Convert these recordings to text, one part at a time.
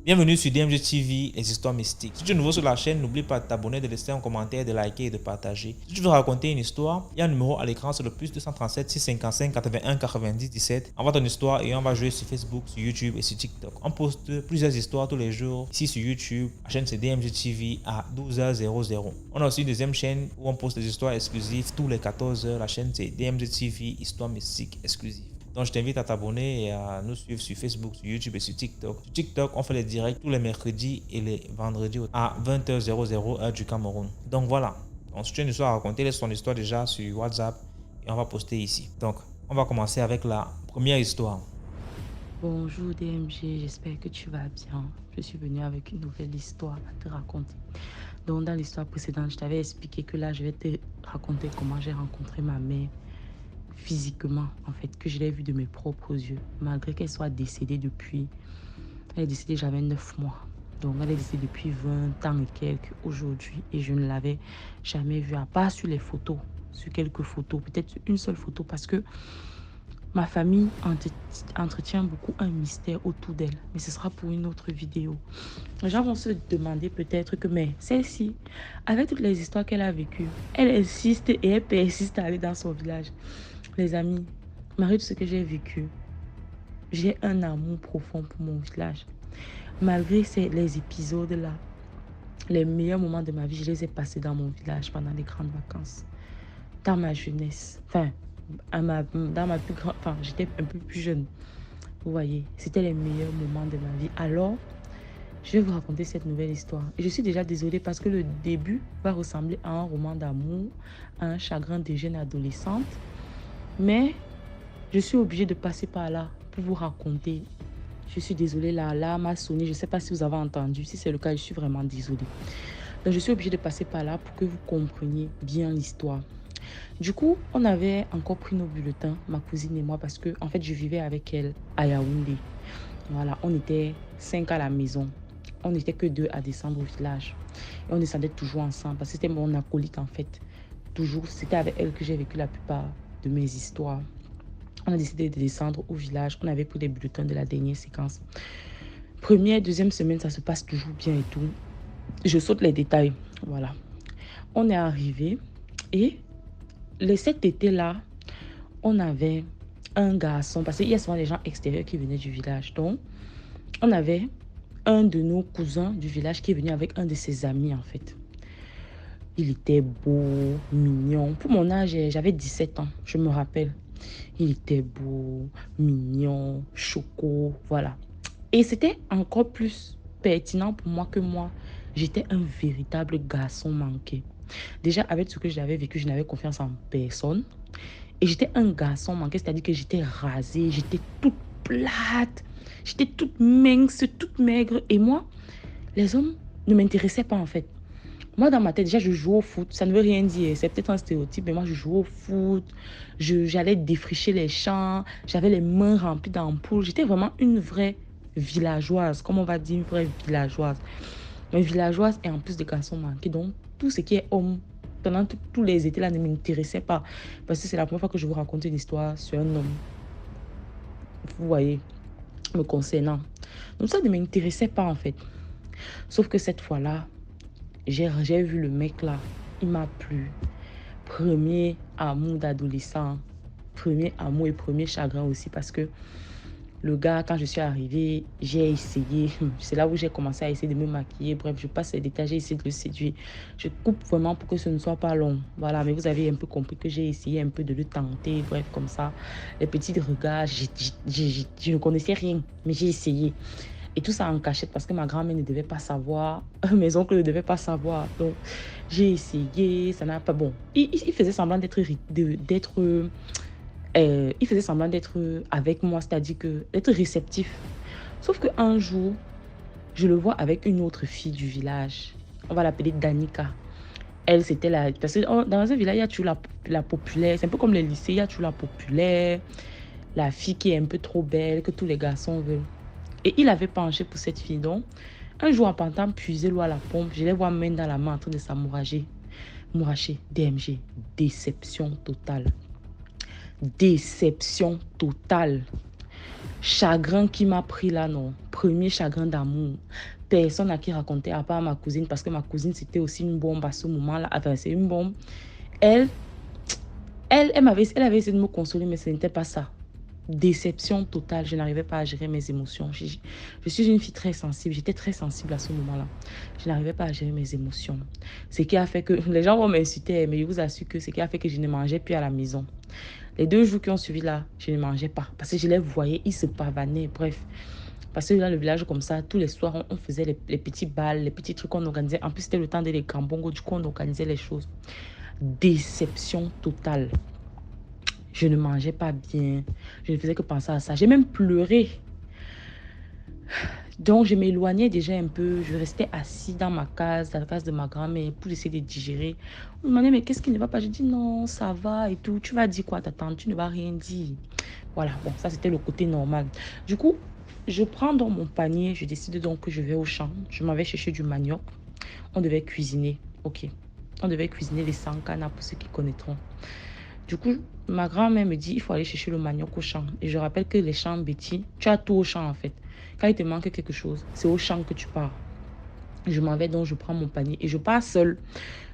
Bienvenue sur DMG TV, les histoires mystiques. Si tu es nouveau sur la chaîne, n'oublie pas de t'abonner, de laisser un commentaire, de liker et de partager. Si tu veux raconter une histoire, il y a un numéro à l'écran, c'est le +237 655 81 90 17. Envoie ton histoire et on va jouer sur Facebook, sur YouTube et sur TikTok. On poste plusieurs histoires tous les jours ici sur YouTube. La chaîne c'est DMG TV à 12h00. On a aussi une deuxième chaîne où on poste des histoires exclusives tous les 14h. La chaîne c'est DMG TV, histoires mystiques exclusives. Donc, je t'invite à t'abonner et à nous suivre sur Facebook, sur YouTube et sur TikTok. Sur TikTok, on fait les directs tous les mercredis et les vendredis à 20h00 heure du Cameroun. Donc, voilà. Donc, si tu as une histoire à raconter, laisse ton histoire déjà sur WhatsApp et on va poster ici. Donc, on va commencer avec la première histoire. Bonjour DMG, j'espère que tu vas bien. Je suis venue avec une nouvelle histoire à te raconter. Donc, dans l'histoire précédente, je t'avais expliqué que là, je vais te raconter comment j'ai rencontré ma mère. Physiquement, en fait, que je l'ai vue de mes propres yeux, malgré qu'elle soit décédée depuis... Elle est décédée, j'avais 9 mois. Donc, elle est décédée depuis 20 ans et quelques aujourd'hui. Et je ne l'avais jamais vue, à part sur les photos, sur quelques photos, peut-être une seule photo, parce que ma famille entretient beaucoup un mystère autour d'elle. Mais ce sera pour une autre vidéo. Les gens vont se demander peut-être que, mais celle-ci, avec toutes les histoires qu'elle a vécues, elle insiste et elle persiste à aller dans son village. Les amis, malgré tout ce que j'ai vécu, j'ai un amour profond pour mon village. Malgré les épisodes-là, les meilleurs moments de ma vie, je les ai passés dans mon village pendant les grandes vacances. Dans ma jeunesse, j'étais un peu plus jeune. Vous voyez, c'était les meilleurs moments de ma vie. Alors, je vais vous raconter cette nouvelle histoire. Et je suis déjà désolée parce que le début va ressembler à un roman d'amour, à un chagrin de jeune adolescente. Mais je suis obligée de passer par là pour vous raconter. Je suis désolée, l'alarme a sonné. Je ne sais pas si vous avez entendu. Si c'est le cas, je suis vraiment désolée. Donc, je suis obligée de passer par là pour que vous compreniez bien l'histoire. Du coup, on avait encore pris nos bulletins, ma cousine et moi, parce que en fait, je vivais avec elle à Yaoundé. Voilà, on était 5 à la maison. On n'était que 2 à descendre au village. Et on descendait toujours ensemble parce que c'était mon acolyte en fait. Toujours, c'était avec elle que j'ai vécu la plupart de mes histoires. On a décidé de descendre au village. On avait pris des bulletins de la dernière séquence. Première, deuxième semaine, ça se passe toujours bien et tout. Je saute les détails. Voilà. On est arrivé et cet été-là, on avait un garçon, parce qu'il y a souvent des gens extérieurs qui venaient du village. Donc, on avait un de nos cousins du village qui est venu avec un de ses amis en fait. Il était beau, mignon. Pour mon âge, j'avais 17 ans, je me rappelle. Il était beau, mignon, choco, voilà. Et c'était encore plus pertinent pour moi que moi. J'étais un véritable garçon manqué. Déjà, avec ce que j'avais vécu, je n'avais confiance en personne. Et j'étais un garçon manqué, c'est-à-dire que j'étais rasée, j'étais toute plate, j'étais toute mince, toute maigre. Et moi, les hommes ne m'intéressaient pas en fait. Moi, dans ma tête, déjà, je jouais au foot. Ça ne veut rien dire. C'est peut-être un stéréotype, mais moi, je jouais au foot. J'allais défricher les champs. J'avais les mains remplies d'ampoules. J'étais vraiment une vraie villageoise. Comme on va dire, une vraie villageoise. Une villageoise et en plus de garçons manqués. Donc, tout ce qui est homme, pendant tous les étés là, ne m'intéressait pas. Parce que c'est la première fois que je vous raconte une histoire sur un homme. Vous voyez, me concernant. Donc, ça ne m'intéressait pas, en fait. Sauf que cette fois-là, j'ai vu le mec là, il m'a plu. Premier amour d'adolescent, premier amour et premier chagrin aussi parce que le gars, quand je suis arrivée, j'ai essayé, c'est là où j'ai commencé à essayer de me maquiller. Bref, je passe les détails, j'ai essayé de le séduire. Je coupe vraiment pour que ce ne soit pas long. Voilà, mais vous avez un peu compris que j'ai essayé un peu de le tenter. Bref, comme ça, les petits regards, je ne connaissais rien, mais j'ai essayé. Et tout ça en cachette parce que ma grand-mère ne devait pas savoir, mes oncles ne devaient pas savoir. Donc, j'ai essayé, ça n'a pas... Bon, il faisait semblant d'être il faisait semblant d'être avec moi, c'est-à-dire d'être réceptif. Sauf qu'un jour, je le vois avec une autre fille du village. On va l'appeler Danica. Elle, c'était la... Parce que dans un village, il y a toujours la populaire. C'est un peu comme les lycées, il y a toujours la populaire. La fille qui est un peu trop belle, que tous les garçons veulent. Et il avait penché pour cette fille. Donc, un jour, en partant puiser l'eau à la pompe, je les vois main dans la main en train de s'amouracher. Mouracher, DMG, déception totale. Déception totale. Chagrin qui m'a pris là, non. Premier chagrin d'amour. Personne à qui raconter à part ma cousine, parce que ma cousine, c'était aussi une bombe à ce moment-là. Enfin, c'est une bombe. Elle avait essayé de me consoler, mais ce n'était pas ça. Déception totale. Je n'arrivais pas à gérer mes émotions. Je suis une fille très sensible. J'étais très sensible à ce moment-là. Je n'arrivais pas à gérer mes émotions. Ce qui a fait que les gens vont m'insulter, mais je vous assure que ce qui a fait que je ne mangeais plus à la maison. Les 2 jours qui ont suivi là, je ne mangeais pas. Parce que je les voyais, ils se pavanaient. Bref. Parce que dans le village comme ça, tous les soirs, on faisait les petits balles, les petits trucs qu'on organisait. En plus, c'était le temps des gambongos. Du coup, on organisait les choses. Déception totale. Je ne mangeais pas bien. Je ne faisais que penser à ça. J'ai même pleuré. Donc, je m'éloignais déjà un peu. Je restais assis dans ma case, dans la case de ma grand-mère, pour essayer de digérer. On me demandait, mais qu'est-ce qui ne va pas? Je dis, non, ça va et tout. Tu vas dire quoi à ta tante? Tu ne vas rien dire. Voilà, bon, ça, c'était le côté normal. Du coup, je prends dans mon panier. Je décide donc que je vais au champ. Je m'en vais chercher du manioc. On devait cuisiner. OK. On devait cuisiner les sankana pour ceux qui connaîtront. Du coup, ma grand-mère me dit, il faut aller chercher le manioc au champ. Et je rappelle que les champs, Betty, tu as tout au champ en fait. Quand il te manque quelque chose, c'est au champ que tu pars. Je m'en vais donc, je prends mon panier et je pars seule.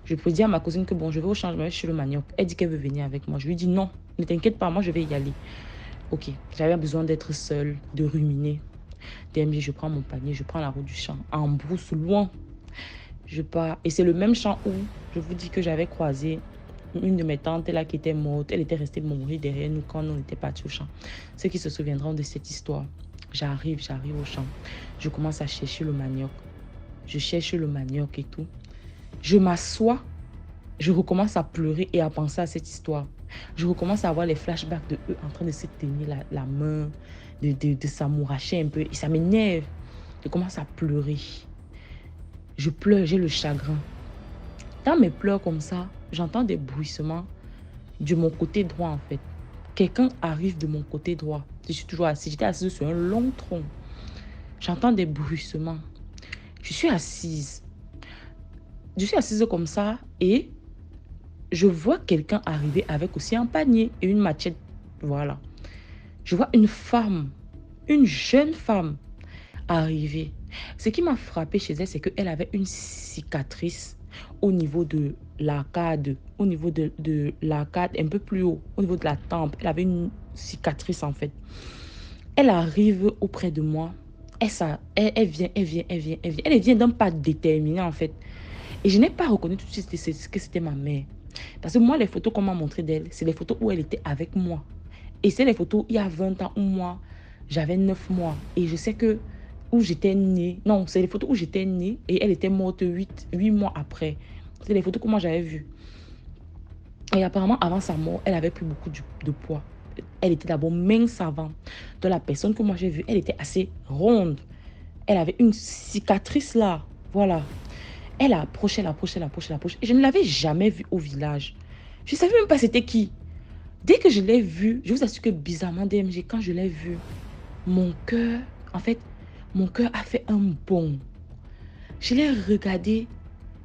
Je peux dire à ma cousine que bon, je vais au champ, je vais chercher le manioc. Elle dit qu'elle veut venir avec moi. Je lui dis non, ne t'inquiète pas, moi je vais y aller. Ok, j'avais besoin d'être seule, de ruminer. DMG, je prends mon panier, je prends la route du champ, en brousse, loin. Je pars. Et c'est le même champ où je vous dis que j'avais croisé une de mes tantes là qui était morte. Elle était restée mourir derrière nous quand on était partis au champ. Ceux qui se souviendront de cette histoire. J'arrive au champ. Je commence à chercher le manioc. Je cherche le manioc et tout. Je m'assois. Je recommence à pleurer et à penser à cette histoire. Je recommence à avoir les flashbacks de eux en train de se tenir la main, de s'amouracher un peu. Et ça m'énerve. Je commence à pleurer. Je pleure, j'ai le chagrin. Dans mes pleurs comme ça, j'entends des bruissements de mon côté droit en fait. Quelqu'un arrive de mon côté droit. Je suis toujours assise. J'étais assise sur un long tronc. J'entends des bruissements. Je suis assise. Je suis assise comme ça et je vois quelqu'un arriver avec aussi un panier et une machette. Voilà. Je vois une femme, une jeune femme arriver. Ce qui m'a frappé chez elle, c'est qu'elle avait une cicatrice au niveau de l'arcade, au niveau de l'arcade un peu plus haut, au niveau de la tempe. Elle avait une cicatrice en fait. Elle arrive auprès de moi. Elle vient. Elle vient d'un pas déterminé en fait. Et je n'ai pas reconnu tout de suite que c'était ma mère. Parce que moi, les photos qu'on m'a montrées d'elle, c'est les photos où elle était avec moi. Et c'est les photos il y a 20 ans où moi, j'avais 9 mois. Et je sais que où j'étais née. Non, c'est les photos où j'étais née et elle était morte 8 mois après. C'est les photos que moi j'avais vues. Et apparemment, avant sa mort, elle avait pris beaucoup de poids. Elle était d'abord mince avant. De la personne que moi j'ai vue, elle était assez ronde. Elle avait une cicatrice là. Voilà. Elle approchait. Et je ne l'avais jamais vue au village. Je ne savais même pas c'était qui. Dès que je l'ai vue, je vous assure que bizarrement, DMG, quand je l'ai vue, mon cœur a fait un bond. Je l'ai regardée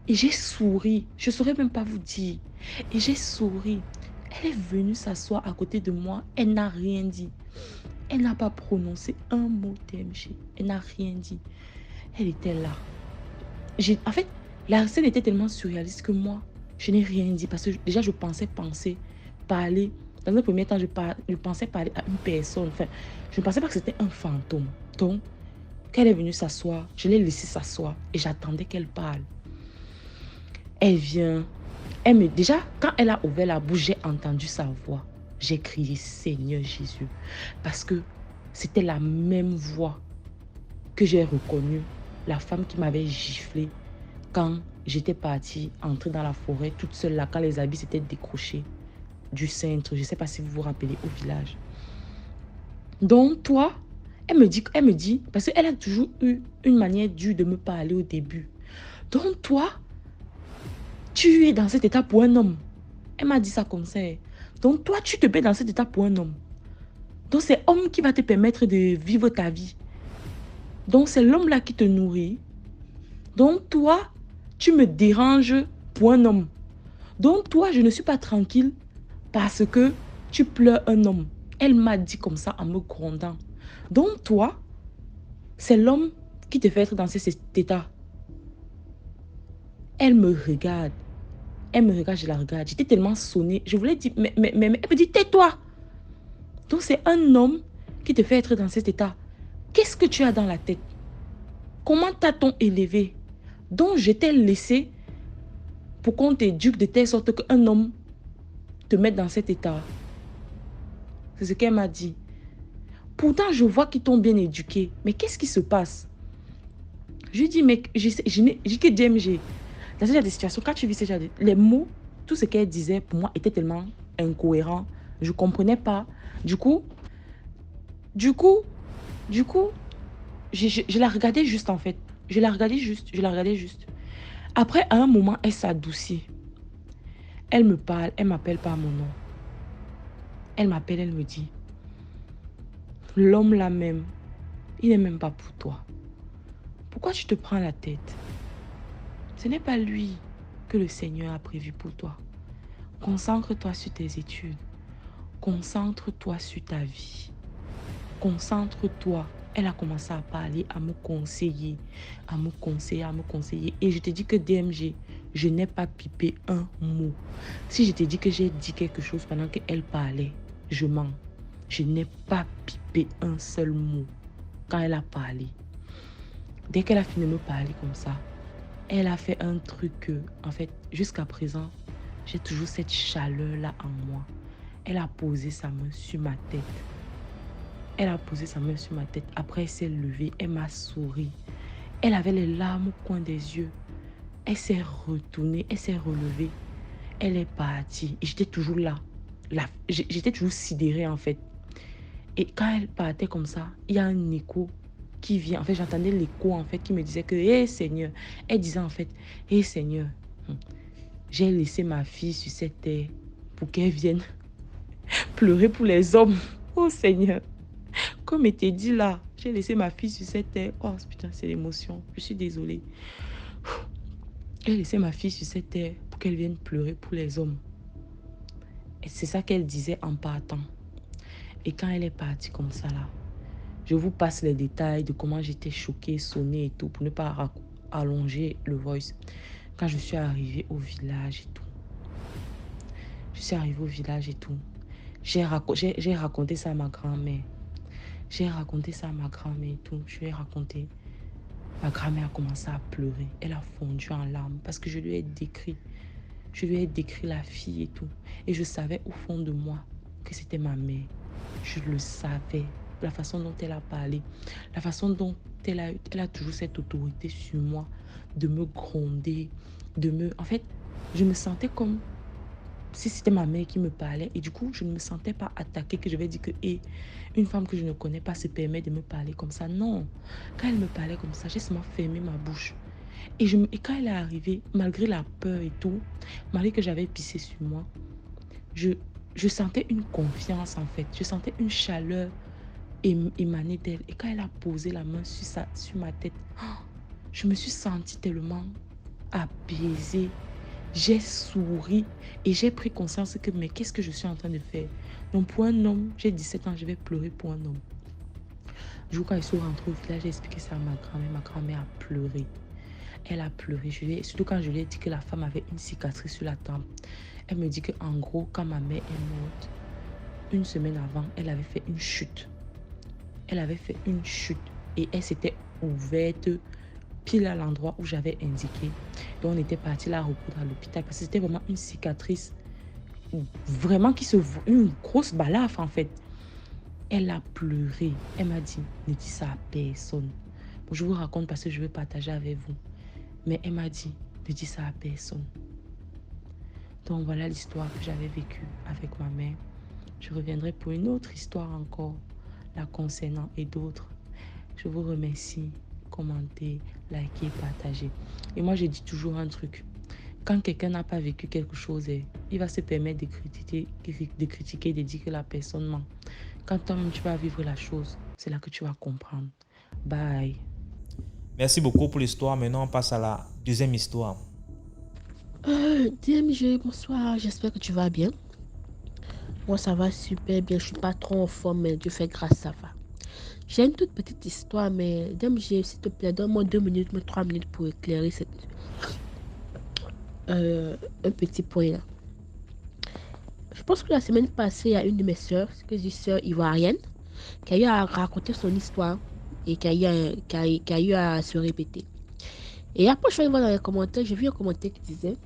et j'ai souri. Je ne saurais même pas vous dire. Et j'ai souri. Elle est venue s'asseoir à côté de moi. Elle n'a rien dit. Elle n'a pas prononcé un mot DMG. Elle n'a rien dit. Elle était là. En fait, la scène était tellement surréaliste que moi, je n'ai rien dit. Parce que déjà, je pensais parler. Dans un premier temps, je pensais parler à une personne. Enfin, je ne pensais pas que c'était un fantôme. Donc, quand elle est venue s'asseoir, je l'ai laissée s'asseoir et j'attendais qu'elle parle. Elle vient. Déjà, quand elle a ouvert la bouche, j'ai entendu sa voix. J'ai crié Seigneur Jésus. Parce que c'était la même voix que j'ai reconnue. La femme qui m'avait giflé quand j'étais partie entrer dans la forêt toute seule là, quand les habits s'étaient décrochés du centre. Je ne sais pas si vous vous rappelez au village. Donc, toi, elle me dit, parce qu'elle a toujours eu une manière dure de me parler au début. Donc, toi, tu es dans cet état pour un homme. Elle m'a dit ça comme ça. Donc, toi, tu te mets dans cet état pour un homme. Donc, c'est l'homme qui va te permettre de vivre ta vie. Donc, c'est l'homme là qui te nourrit. Donc, toi, tu me déranges pour un homme. Donc, toi, je ne suis pas tranquille parce que tu pleures un homme. Elle m'a dit comme ça en me grondant. Donc toi, c'est l'homme qui te fait être dans cet état. Elle me regarde. Elle me regarde, je la regarde. J'étais tellement sonnée. Je voulais dire, mais elle me dit, tais-toi. Donc c'est un homme qui te fait être dans cet état. Qu'est-ce que tu as dans la tête? Comment t'a-t-on élevé? Donc je t'ai laissé pour qu'on t'éduque de telle sorte qu'un homme te mette dans cet état. C'est ce qu'elle m'a dit. Pourtant, je vois qu'ils t'ont bien éduqué. Mais qu'est-ce qui se passe? Je lui dis, mais j'ai que DMG. Dans ce genre de situation, quand tu vis ce genre de... Les mots, tout ce qu'elle disait pour moi était tellement incohérent. Je ne comprenais pas. Du coup, je la regardais juste en fait. Je la regardais juste. Après, à un moment, elle s'adoucit. Elle me parle, elle m'appelle par mon nom. Elle m'appelle, elle me dit, l'homme là même, il n'est même pas pour toi. Pourquoi tu te prends la tête? Ce n'est pas lui que le Seigneur a prévu pour toi. Concentre-toi sur tes études. Concentre-toi sur ta vie. Concentre-toi. Elle a commencé à parler, à me conseiller, à me conseiller, à me conseiller. Et je te dis que DMG, je n'ai pas pipé un mot. Si je te dis que j'ai dit quelque chose pendant qu'elle parlait, je mens. Je n'ai pas pipé un seul mot quand elle a parlé. Dès qu'elle a fini de me parler comme ça, elle a fait un truc que, en fait, jusqu'à présent, j'ai toujours cette chaleur-là en moi. Elle a posé sa main sur ma tête. Elle a posé sa main sur ma tête. Après, elle s'est levée. Elle m'a souri. Elle avait les larmes au coin des yeux. Elle s'est retournée. Elle s'est relevée. Elle est partie. Et j'étais toujours là. J'étais toujours sidérée, en fait. Et quand elle partait comme ça, il y a un écho qui vient. En fait, j'entendais l'écho, en fait, qui me disait que, hé, Seigneur. Elle disait, en fait, hé, Seigneur, j'ai laissé ma fille sur cette terre pour qu'elle vienne pleurer pour les hommes. Oh, Seigneur. Comme il était dit là, j'ai laissé ma fille sur cette terre. Oh putain, c'est l'émotion. Je suis désolée. J'ai laissé ma fille sur cette terre pour qu'elle vienne pleurer pour les hommes. Et c'est ça qu'elle disait en partant. Et quand elle est partie comme ça là, je vous passe les détails de comment j'étais choquée, sonnée et tout, pour ne pas allonger le voice. Quand je suis arrivée au village et tout. Je suis arrivée au village et tout. J'ai raconté ça à ma grand-mère. J'ai raconté ça à ma grand-mère et tout. Je lui ai raconté. Ma grand-mère a commencé à pleurer. Elle a fondu en larmes parce que je lui ai décrit. Je lui ai décrit la fille et tout. Et je savais au fond de moi que c'était ma mère. Je le savais. La façon dont elle a parlé. La façon dont elle a toujours cette autorité sur moi. De me gronder. En fait, je me sentais comme si c'était ma mère qui me parlait. Et du coup, je ne me sentais pas attaquée, que je vais dire que une femme que je ne connais pas se permet de me parler comme ça. Non. Quand elle me parlait comme ça, j'ai seulement fermé ma bouche. Et quand elle est arrivée, malgré la peur et tout, malgré que j'avais pissé sur moi, je sentais une confiance en fait. Je sentais une chaleur émaner d'elle. Et quand elle a posé la main sur ma tête, je me suis sentie tellement apaisée. J'ai souri et j'ai pris conscience que, mais qu'est-ce que je suis en train de faire? Donc pour un homme, j'ai 17 ans, je vais pleurer pour un homme. Du coup, quand ils sont rentrés au village, j'ai expliqué ça à ma grand-mère. Ma grand-mère a pleuré. Elle a pleuré. Surtout quand je lui ai dit que la femme avait une cicatrice sur la tempe. Elle me dit qu'en gros, quand ma mère est morte, une semaine avant, elle avait fait une chute. Elle avait fait une chute et elle s'était ouverte pile à l'endroit où j'avais indiqué. Donc on était parti la recoudre à l'hôpital parce que c'était vraiment une cicatrice vraiment une grosse balafre en fait. Elle a pleuré. Elle m'a dit, ne dis ça à personne. Bon, je vous raconte parce que je veux partager avec vous. Mais elle m'a dit, ne dis ça à personne. Donc voilà l'histoire que j'avais vécue avec ma mère. Je reviendrai pour une autre histoire encore, la concernant et d'autres. Je vous remercie. Commenter, liker, partager. Et moi, je dis toujours un truc. Quand quelqu'un n'a pas vécu quelque chose, il va se permettre de critiquer, de dire que la personne ment. Quand toi-même, tu vas vivre la chose, c'est là que tu vas comprendre. Bye. Merci beaucoup pour l'histoire. Maintenant, on passe à la deuxième histoire. DMG, bonsoir, j'espère que tu vas bien. Moi, ça va super bien. Je suis pas trop en forme, mais Dieu fait grâce, ça va. J'ai une toute petite histoire, mais DMG, s'il te plaît, donne-moi 2 minutes, mais 3 minutes pour éclairer un petit point là. Je pense que la semaine passée, il y a une de mes sœurs, que je dis sœur ivoirienne, qui a eu à raconter son histoire et qui a eu à se répéter. Et après, je suis allée voir dans les commentaires, j'ai vu un commentaire qui disait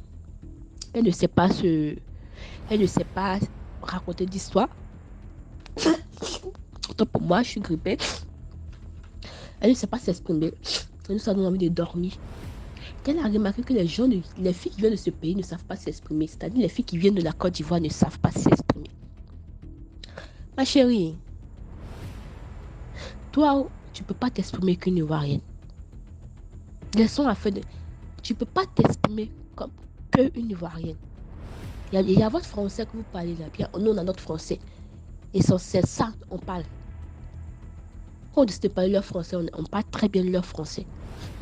elle ne sait pas elle ne sait pas raconter d'histoire. Autant pour moi, je suis grippée. Elle ne sait pas s'exprimer. Et nous, ça donne envie de dormir. Elle a remarqué que les filles qui viennent de ce pays ne savent pas s'exprimer. C'est-à-dire les filles qui viennent de la Côte d'Ivoire ne savent pas s'exprimer. Ma chérie, toi, tu ne peux pas t'exprimer qu'une Ivoirienne. Laissons la fin de... Tu ne peux pas t'exprimer comme qu'une Ivoirienne. Il y a votre français que vous parlez là. Bien, nous, on a notre français. Et c'est ça, on parle. Quand on décide de parler leur français, on parle très bien leur français.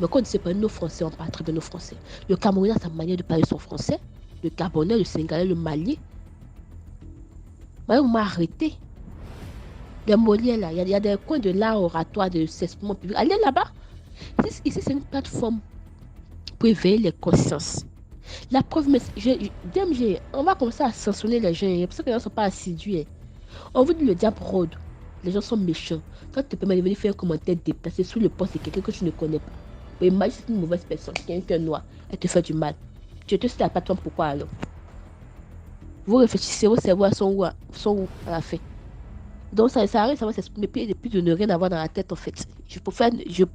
Mais quand on décide de parler nos français, on parle très bien nos français. Le Camerounais a sa manière de parler son français. Le Gabonais, le Sénégalais, le Mali. Mais on m'a arrêté. Les Molières, là, il y a des coins de l'art oratoire, de s'exprimer public. Allez là-bas. Ici, c'est une plateforme pour éveiller les consciences. La preuve, DMG, on va commencer à sanctionner les gens. C'est pour ça que les gens ne sont pas assidus. On vous dit le diable rôde. Les gens sont méchants. Quand tu te permets de venir faire un commentaire déplacé sous le poste de quelqu'un que tu ne connais pas. Mais imagine c'est une mauvaise personne, quelqu'un noir, elle te fait du mal. Tu te sais la plateforme pourquoi alors? Vous réfléchissez, vos cerveaux sont où à la fin? Donc ça arrive, ça va s'exprimer et puis de ne rien avoir dans la tête en fait. Je préfère ne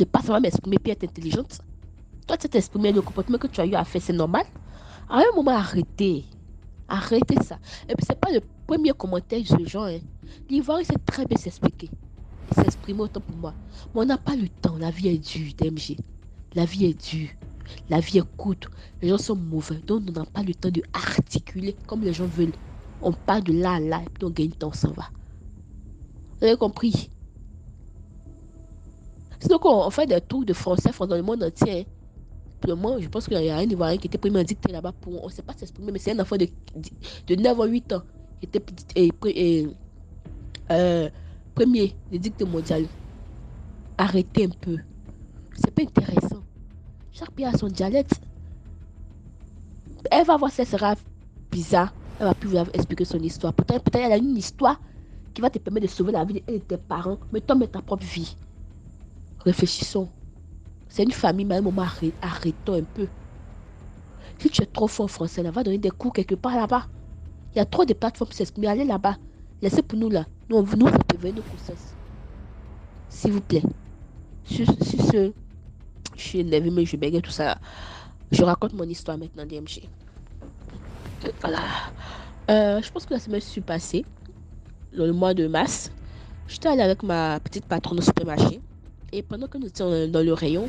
pas savoir m'exprimer puis être intelligente. Toi, tu t'exprimer le comportement que tu as eu à faire, c'est normal. À un moment, arrêtez. Arrêtez ça. Et puis, c'est pas le premier commentaire de ce genre. Hein. L'Ivoire, il sait très bien s'expliquer. Il s'exprime autant pour moi. Mais on n'a pas le temps. La vie est dure, DMG. La vie est dure. La vie est courte. Les gens sont mauvais. Donc, on n'a pas le temps de articuler comme les gens veulent. On part de là à là et puis on gagne le temps, on s'en va. Vous avez compris? Sinon, quand on fait des tours de français dans le monde entier, hein, pour le moment, je pense qu'il y a un Ivoirien qui était premier dicté là-bas pour, on ne sait pas s'exprimer, mais c'est un enfant de 9 à 8 ans qui était premier des dictées mondiales. Arrêtez un peu. C'est pas intéressant. Chaque pays a son dialecte. Elle va voir si elle sera bizarre. Elle va plus vous expliquer son histoire. Peut-être elle a une histoire qui va te permettre de sauver la vie de tes parents, mais toi, mais ta propre vie. Réfléchissons. C'est une famille, mais à un moment, arrêtons un peu. Si tu es trop fort en français, là, va donner des cours quelque part là-bas. Il y a trop de plateformes pour s'exprimer. Allez là-bas. Laissez pour nous là. Nous, on nous réveiller nos consciences. S'il vous plaît. Sur ce, je suis énervée, mais je bégaye tout ça. Je raconte mon histoire maintenant, DMG. Voilà. Je pense que la semaine s'est passée, dans le mois de mars, j'étais allée avec ma petite patronne au supermarché. Et pendant que nous étions dans le rayon,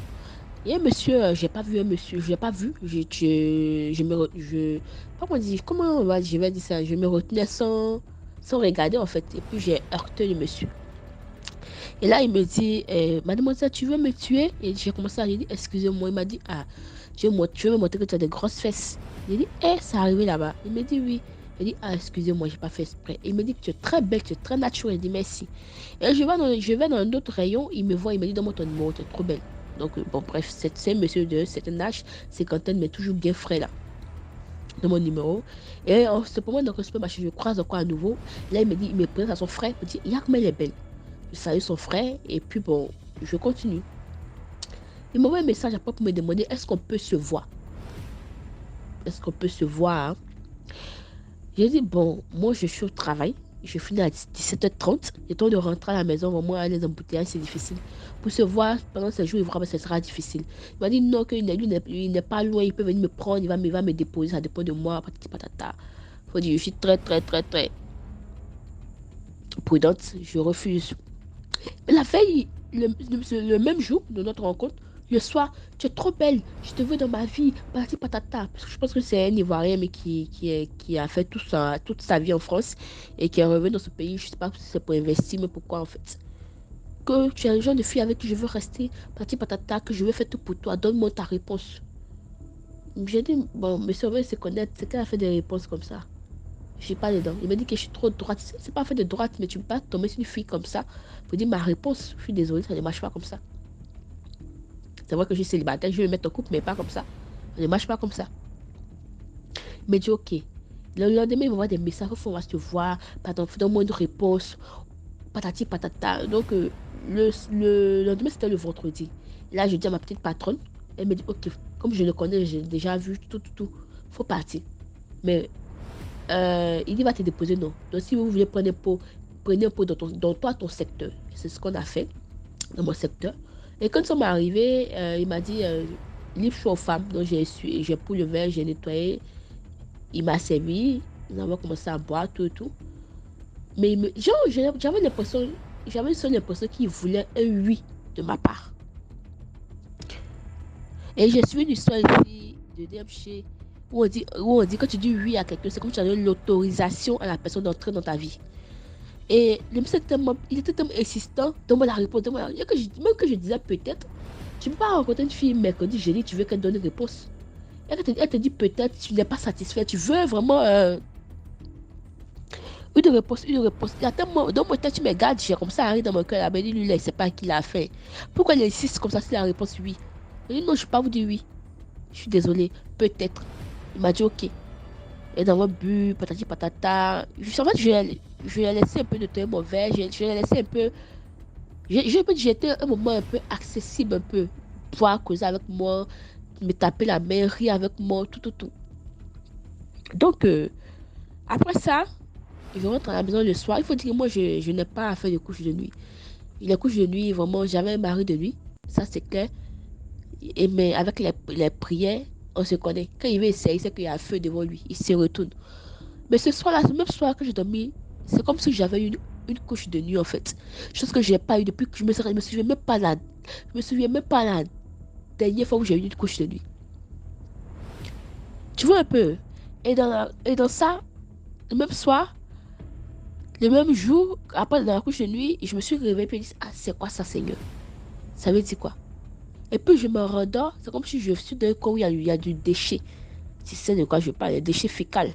il y a un monsieur, j'ai pas vu un monsieur, je l'ai pas vu, comment je vais dire ça, je me retenais sans regarder en fait, et puis j'ai heurté le monsieur. Et là, il me dit, mademoiselle, tu veux me tuer? Et j'ai commencé à lui dire, excusez-moi, il m'a dit, ah, tu veux me montrer que tu as des grosses fesses? J'ai dit, c'est arrivé là-bas. Il me dit, oui. Il dit, ah, excusez-moi, j'ai pas fait exprès. Il me dit que tu es très belle, tu es très naturelle. Il dit, merci. Et je vais dans un autre rayon, il me voit, il me dit, donne-moi ton numéro, tu es trop belle. Donc, bon, bref, c'est un monsieur de certain âge, cinquantaine, mais toujours bien frais là. De mon numéro. Et en ce moment, dans le supermarché, je croise encore à nouveau. Là, il me dit, il me présente à son frère, il me dit, il y a comme elle est belle. Je salue son frère, et puis bon, je continue. Il m'envoie un message après pour me demander, est-ce qu'on peut se voir? Est-ce qu'on peut se voir? J'ai dit, bon, moi je suis au travail, je finis à 17h30, le temps de rentrer à la maison, vraiment, aller les embouteillages, c'est difficile. Pour se voir pendant ces jours, il vraiment, ce sera difficile. Il m'a dit, non, qu'il n'est pas loin, il peut venir me prendre, il va me déposer, ça dépend de moi, patati patata. Faut dire, je suis très, très, très, très prudente, je refuse. Mais la veille, le même jour de notre rencontre, le soir, tu es trop belle, je te veux dans ma vie, patati patata. Parce que je pense que c'est un Ivoirien mais qui a fait toute sa vie en France et qui est revenu dans ce pays. Je ne sais pas si c'est pour investir, mais pourquoi en fait. Que tu es un genre de fille avec qui je veux rester, patati patata, que je veux faire tout pour toi, donne-moi ta réponse. J'ai dit, bon, monsieur, on va se connaître, c'est qu'elle a fait des réponses comme ça. Je suis pas dedans. Il m'a dit que je suis trop droite. C'est pas fait de droite, mais tu peux pas tomber sur une fille comme ça pour dire ma réponse. Je suis désolée, ça ne marche pas comme ça. C'est vrai que je suis célibataire, je vais me mettre en couple, mais pas comme ça. Ça ne marche pas comme ça. Il m'a dit ok. Le lendemain, il m'envoie des messages. On va se voir. Pardon, donne-moi une réponse. Patati patata. Donc, le lendemain, c'était le vendredi. Et là, je dis à ma petite patronne. Elle me dit ok, comme je le connais, j'ai déjà vu tout. Faut partir. Mais il dit va te déposer, non. Donc, si vous voulez prendre un pot, prenez un pot dans toi, ton secteur. C'est ce qu'on a fait dans mon secteur. Et quand ils sont arrivés, il m'a dit livre choix aux femmes. Donc, j'ai pris le verre, j'ai nettoyé. Il m'a servi. Nous avons commencé à boire, tout. Mais genre, j'avais l'impression, j'avais seule l'impression qu'il voulait un oui de ma part. Et je suis une histoire ici de DMC où on dit quand tu dis oui à quelqu'un, c'est comme si tu as donné l'autorisation à la personne d'entrer dans ta vie. Et le monsieur il était tellement insistant, donne-moi la réponse, donne-moi la réponse. Même que je disais peut-être, tu ne peux pas rencontrer une fille mercredi, jeudi, tu veux qu'elle donne une réponse. Elle te dit peut-être, tu n'es pas satisfait, tu veux vraiment une réponse. Il y a tellement, dans mon tête, tu me gardes, j'ai comme ça arrive dans mon cœur, mais lui, là, il ne sait pas qui l'a fait. Pourquoi il insiste comme ça si la réponse oui? Il dit non, je ne peux pas vous dire oui. Je suis désolée, peut-être. Il m'a dit ok. Et dans mon but, patati patata. En fait, je lui ai laissé un peu de temps mauvais. Je lui ai laissé un peu. J'étais un moment un peu accessible, un peu. Pouvoir causer avec moi, me taper la main, rire avec moi, tout. Donc, après ça, je rentre à la maison le soir. Il faut dire que moi, je n'ai pas à faire de couches de nuit. Les couches de nuit, vraiment, j'avais un mari de nuit. Ça, c'est clair. Mais avec les prières, on se connaît. Quand il veut essayer, c'est qu'il y a un feu devant lui. Il se retourne. Mais ce soir-là, ce même soir que j'ai dormi, c'est comme si j'avais une couche de nuit, en fait. Chose que je n'ai pas eu depuis que je me souviens même pas la dernière fois où j'ai eu une couche de nuit. Tu vois un peu. Et dans ça, le même soir, le même jour, après dans la couche de nuit, je me suis réveillée et je me suis dit, ah, c'est quoi ça, Seigneur? Ça veut dire quoi? Et puis je me rendors, c'est comme si je suis dans un coin où il y a du déchet. Tu sais de quoi je parle, des déchets fécals.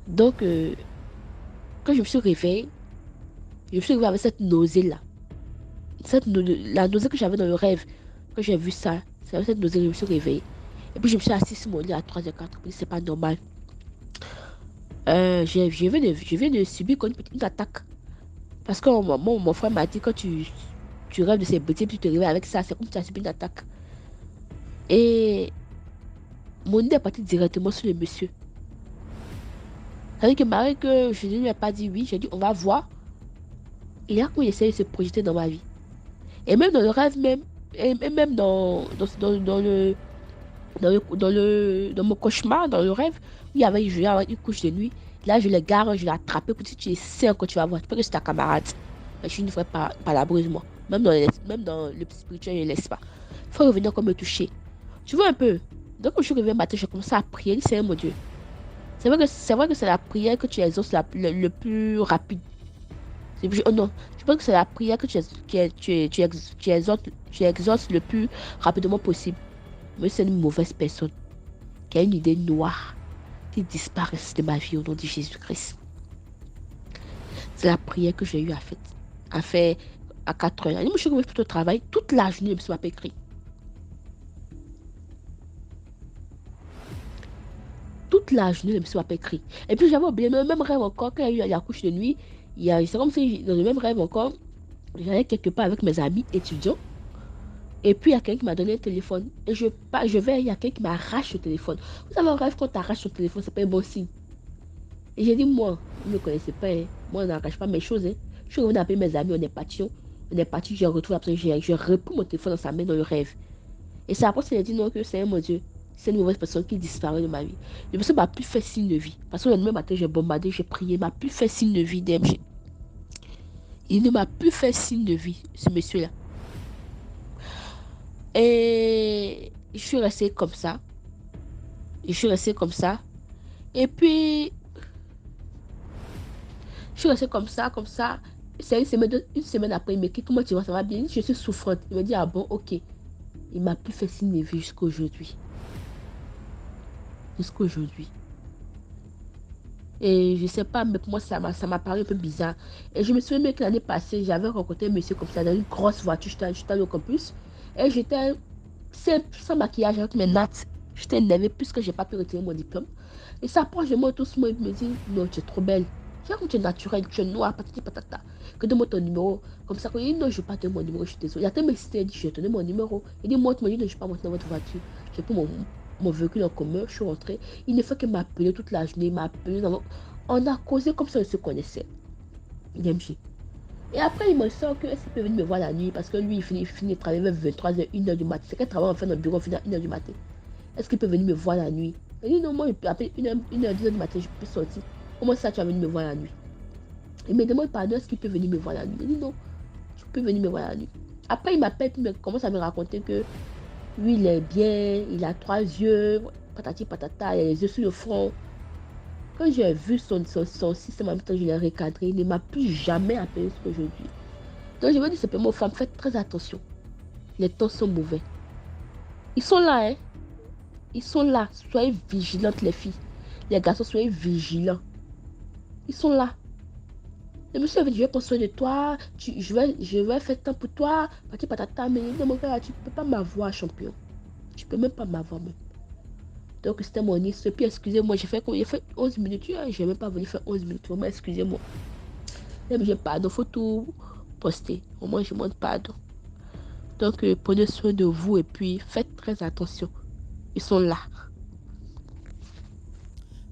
Donc, quand je me suis réveillée, avec cette nausée-là. La nausée que j'avais dans le rêve, quand j'ai vu ça, c'est avec cette nausée que je me suis réveillée. Et puis je me suis assise sur mon lit à 3h04. Je me dis, c'est pas normal. Je viens de subir une attaque. Parce que mon frère m'a dit, quand tu rêves de ces bêtises, puis tu te réveilles avec ça, c'est comme si tu as subi une attaque. Et mon idée est partie directement sur le monsieur. C'est-à-dire que malgré que je ne lui ai pas dit oui, j'ai dit on va voir. Il a comme il essaie de se projeter dans ma vie. Et même dans le rêve, et même dans mon cauchemar, dans le rêve, où il y avait une couche de nuit. Là, je l'ai garé, je l'ai attrapé pour dire tu essaies quand tu vas voir. Tu peux que c'est ta camarade. Mais je suis une vraie palabreuse, moi. Même dans le spirituel, je ne laisse pas. Il faut revenir comme me toucher. Tu vois un peu. Donc, quand je suis réveillée matin, j'ai commencé à prier. Seigneur mon Dieu. C'est vrai que c'est la prière que tu exauces le plus rapide. Oh non, je pense que c'est la prière que tu exauces le plus rapidement possible. Mais c'est une mauvaise personne qui a une idée noire qui disparaisse de ma vie au nom de Jésus-Christ. C'est la prière que j'ai eu à faire à 4 heures. Je me suis revenue au travail toute la journée, je me suis pas écrit. Toute la journée, je me suis pas écrit. Et puis j'avais oublié le même rêve encore quand il y a eu la couche de nuit. C'est comme si dans le même rêve encore, j'allais quelque part avec mes amis étudiants. Et puis il y a quelqu'un qui m'a donné un téléphone. Et je vais, il y a quelqu'un qui m'arrache le téléphone. Vous savez, un rêve, quand tu arraches ton téléphone, c'est pas un bon signe. Et j'ai dit, moi, vous ne me connaissez pas, hein. Moi, on n'arrache pas mes choses. Hein. Je suis revenue appeler mes amis, on est parti, je retrouve après, je reprends mon téléphone dans sa main dans le rêve. Et c'est après qu'il a dit non, que c'est mon Dieu. C'est une mauvaise personne qui disparaît de ma vie. Le monsieur m'a plus fait signe de vie. Parce que le lendemain matin, j'ai bombardé, j'ai prié, il m'a plus fait signe de vie, DMG. Il ne m'a plus fait signe de vie, ce monsieur-là. Et je suis restée comme ça. Et puis, je suis restée comme ça. C'est une semaine après, il me dit, comment tu vas, ça va bien? Je suis souffrante. Il me dit, ah bon, ok. Il m'a plus fait signe de vie jusqu'à aujourd'hui. Et je sais pas, mais pour moi, ça m'a paru un peu bizarre. Et je me souviens bien que l'année passée, j'avais rencontré un monsieur comme ça dans une grosse voiture. J'étais allée au campus. Et j'étais sans maquillage avec mes nattes. J'étais énervée puisque j'ai pas pu retirer mon diplôme. Et ça approche de moi doucement. Il me dit, non, tu es trop belle. Tiens, comme tu es naturelle, tu es noire, patati patata. Que donne-moi ton numéro. Comme ça, quand il dit, non, je ne veux pas te donner mon numéro, je suis désolée. Il a tellement excité, il dit, je vais te donner mon numéro. Il dit, moi, tu me dis, non, je ne vais pas monter dans votre voiture. J'ai pris mon véhicule en commun, je suis rentrée. Il ne fait que m'appeler toute la journée, il m'a appelé. On a causé comme si on se connaissait. DMG. Et après, il me sort que est-ce qu'il peut venir me voir la nuit parce que lui, il finit de travailler vers 23h, 1h du matin. C'est quel travail on fait dans le bureau, on finit à 1h du matin. Est-ce qu'il peut venir me voir la nuit? Il dit non, moi, je peux appeler 1h, 2h du matin, je peux sortir. Comment ça, tu vas venir me voir la nuit? Il me demande pardon, est-ce qu'il peut venir me voir la nuit? Il dit non, tu peux venir me voir la nuit. Après, il m'appelle, puis il commence à me raconter que lui, il est bien, il a 3 yeux, patati patata, il a les yeux sur le front. Quand j'ai vu son système en même temps, je l'ai recadré, il ne m'a plus jamais appelé ce que je dis. Donc je veux dire simplement aux femmes, faites très attention. Les temps sont mauvais. Ils sont là, hein. Ils sont là. Soyez vigilantes, les filles. Les garçons, soyez vigilants. Ils sont là. Le monsieur avait dit, je vais prendre soin de toi, je vais faire temps pour toi, patati patata, mais il dit, mon gars, tu ne peux pas m'avoir, champion. Tu ne peux même pas m'avoir, même. Donc c'était mon histoire. Et puis excusez-moi, j'ai fait 11 minutes. Je n'ai même pas voulu faire 11 minutes. Vraiment, excusez-moi. Même j'ai pardon, il faut tout poster. Au moins, je montre pardon. Donc, prenez soin de vous et puis faites très attention. Ils sont là.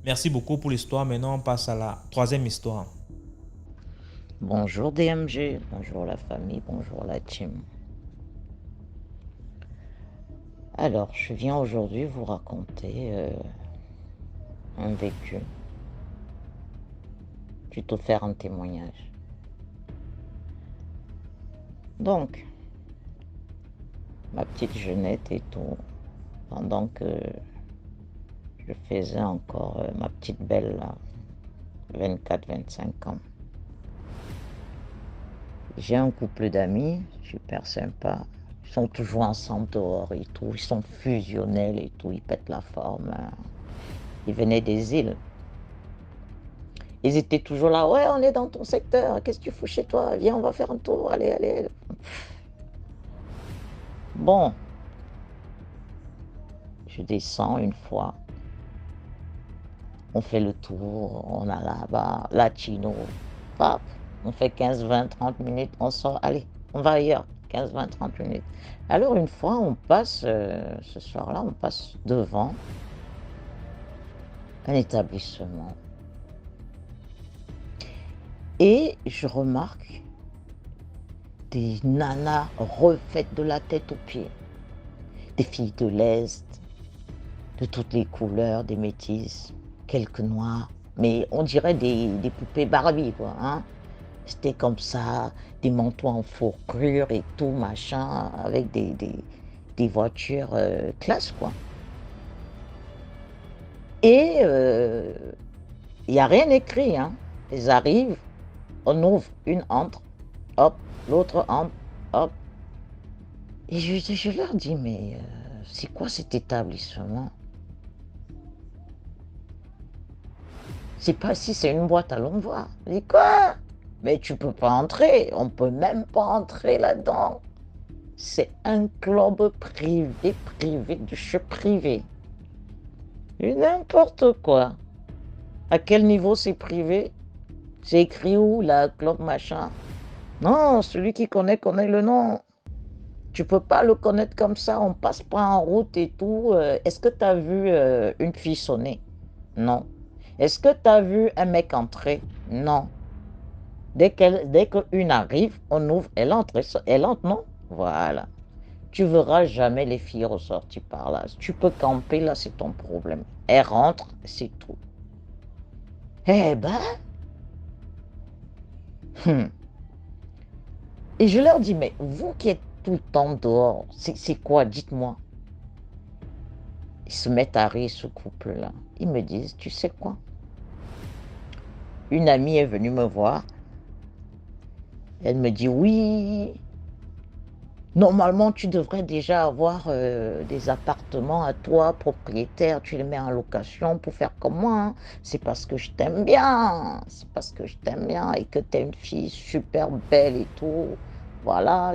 Merci beaucoup pour l'histoire. Maintenant, on passe à la troisième histoire. Bonjour DMG, bonjour la famille, bonjour la team. Alors, je viens aujourd'hui vous raconter un vécu, plutôt faire un témoignage. Donc, ma petite jeunette et tout, pendant que je faisais encore ma petite belle, là, 24-25 ans. J'ai un couple d'amis, super sympa. Ils sont toujours ensemble dehors et tout. Ils sont fusionnels et tout. Ils pètent la forme. Ils venaient des îles. Ils étaient toujours là. Ouais, on est dans ton secteur. Qu'est-ce que tu fous chez toi? Viens, on va faire un tour. Allez, allez. Bon. Je descends une fois. On fait le tour. On a là-bas, latino. Pap. On fait 15, 20, 30 minutes, on sort, allez, on va ailleurs, 15, 20, 30 minutes. Alors une fois, on passe, ce soir-là, on passe devant un établissement. Et je remarque des nanas refaites de la tête aux pieds. Des filles de l'Est, de toutes les couleurs, des métisses, quelques noires. Mais on dirait des poupées Barbie, quoi, hein. C'était comme ça, des manteaux en fourrure et tout, machin, avec des voitures classe, quoi. Et il n'y a rien écrit, hein. Ils arrivent, on ouvre, une entre, hop, l'autre entre, hop. Et je leur dis, mais c'est quoi cet établissement? C'est pas si c'est une boîte, allons voir. Je dis, quoi? Mais tu peux pas entrer, on peut même pas entrer là-dedans. C'est un club privé de chez privé. Et n'importe quoi. À quel niveau c'est privé? C'est écrit où, la club machin? Non, celui qui connaît le nom. Tu peux pas le connaître comme ça, on passe pas en route et tout. Est-ce que tu as vu une fille sonner? Non. Est-ce que tu as vu un mec entrer? Non. Dès qu'une arrive, on ouvre, elle entre, non? Voilà. Tu verras jamais les filles ressortir par là. Tu peux camper, là, c'est ton problème. Elle rentre, c'est tout. Eh ben... Et je leur dis, mais vous qui êtes tout le temps dehors, c'est quoi? Dites-moi. Ils se mettent à rire, ce couple-là. Ils me disent, tu sais quoi? Une amie est venue me voir. Elle me dit, oui, Normalement, tu devrais déjà avoir des appartements à toi, propriétaires, tu les mets en location pour faire comme moi, hein. C'est parce que je t'aime bien, c'est parce que je t'aime bien et que tu es une fille super belle et tout. Voilà,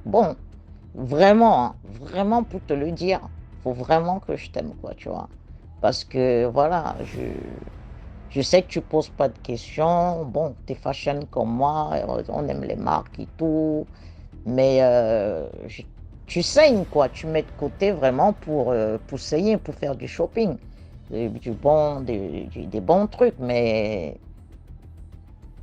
bon, vraiment, hein, vraiment pour te le dire, faut vraiment que je t'aime, quoi, tu vois. Parce que voilà, je sais que tu poses pas de questions. Bon, tu es fashion comme moi, on aime les marques et tout. Mais tu saignes, quoi. Tu mets de côté vraiment pour saigner, pour faire du shopping. Des bons trucs. Mais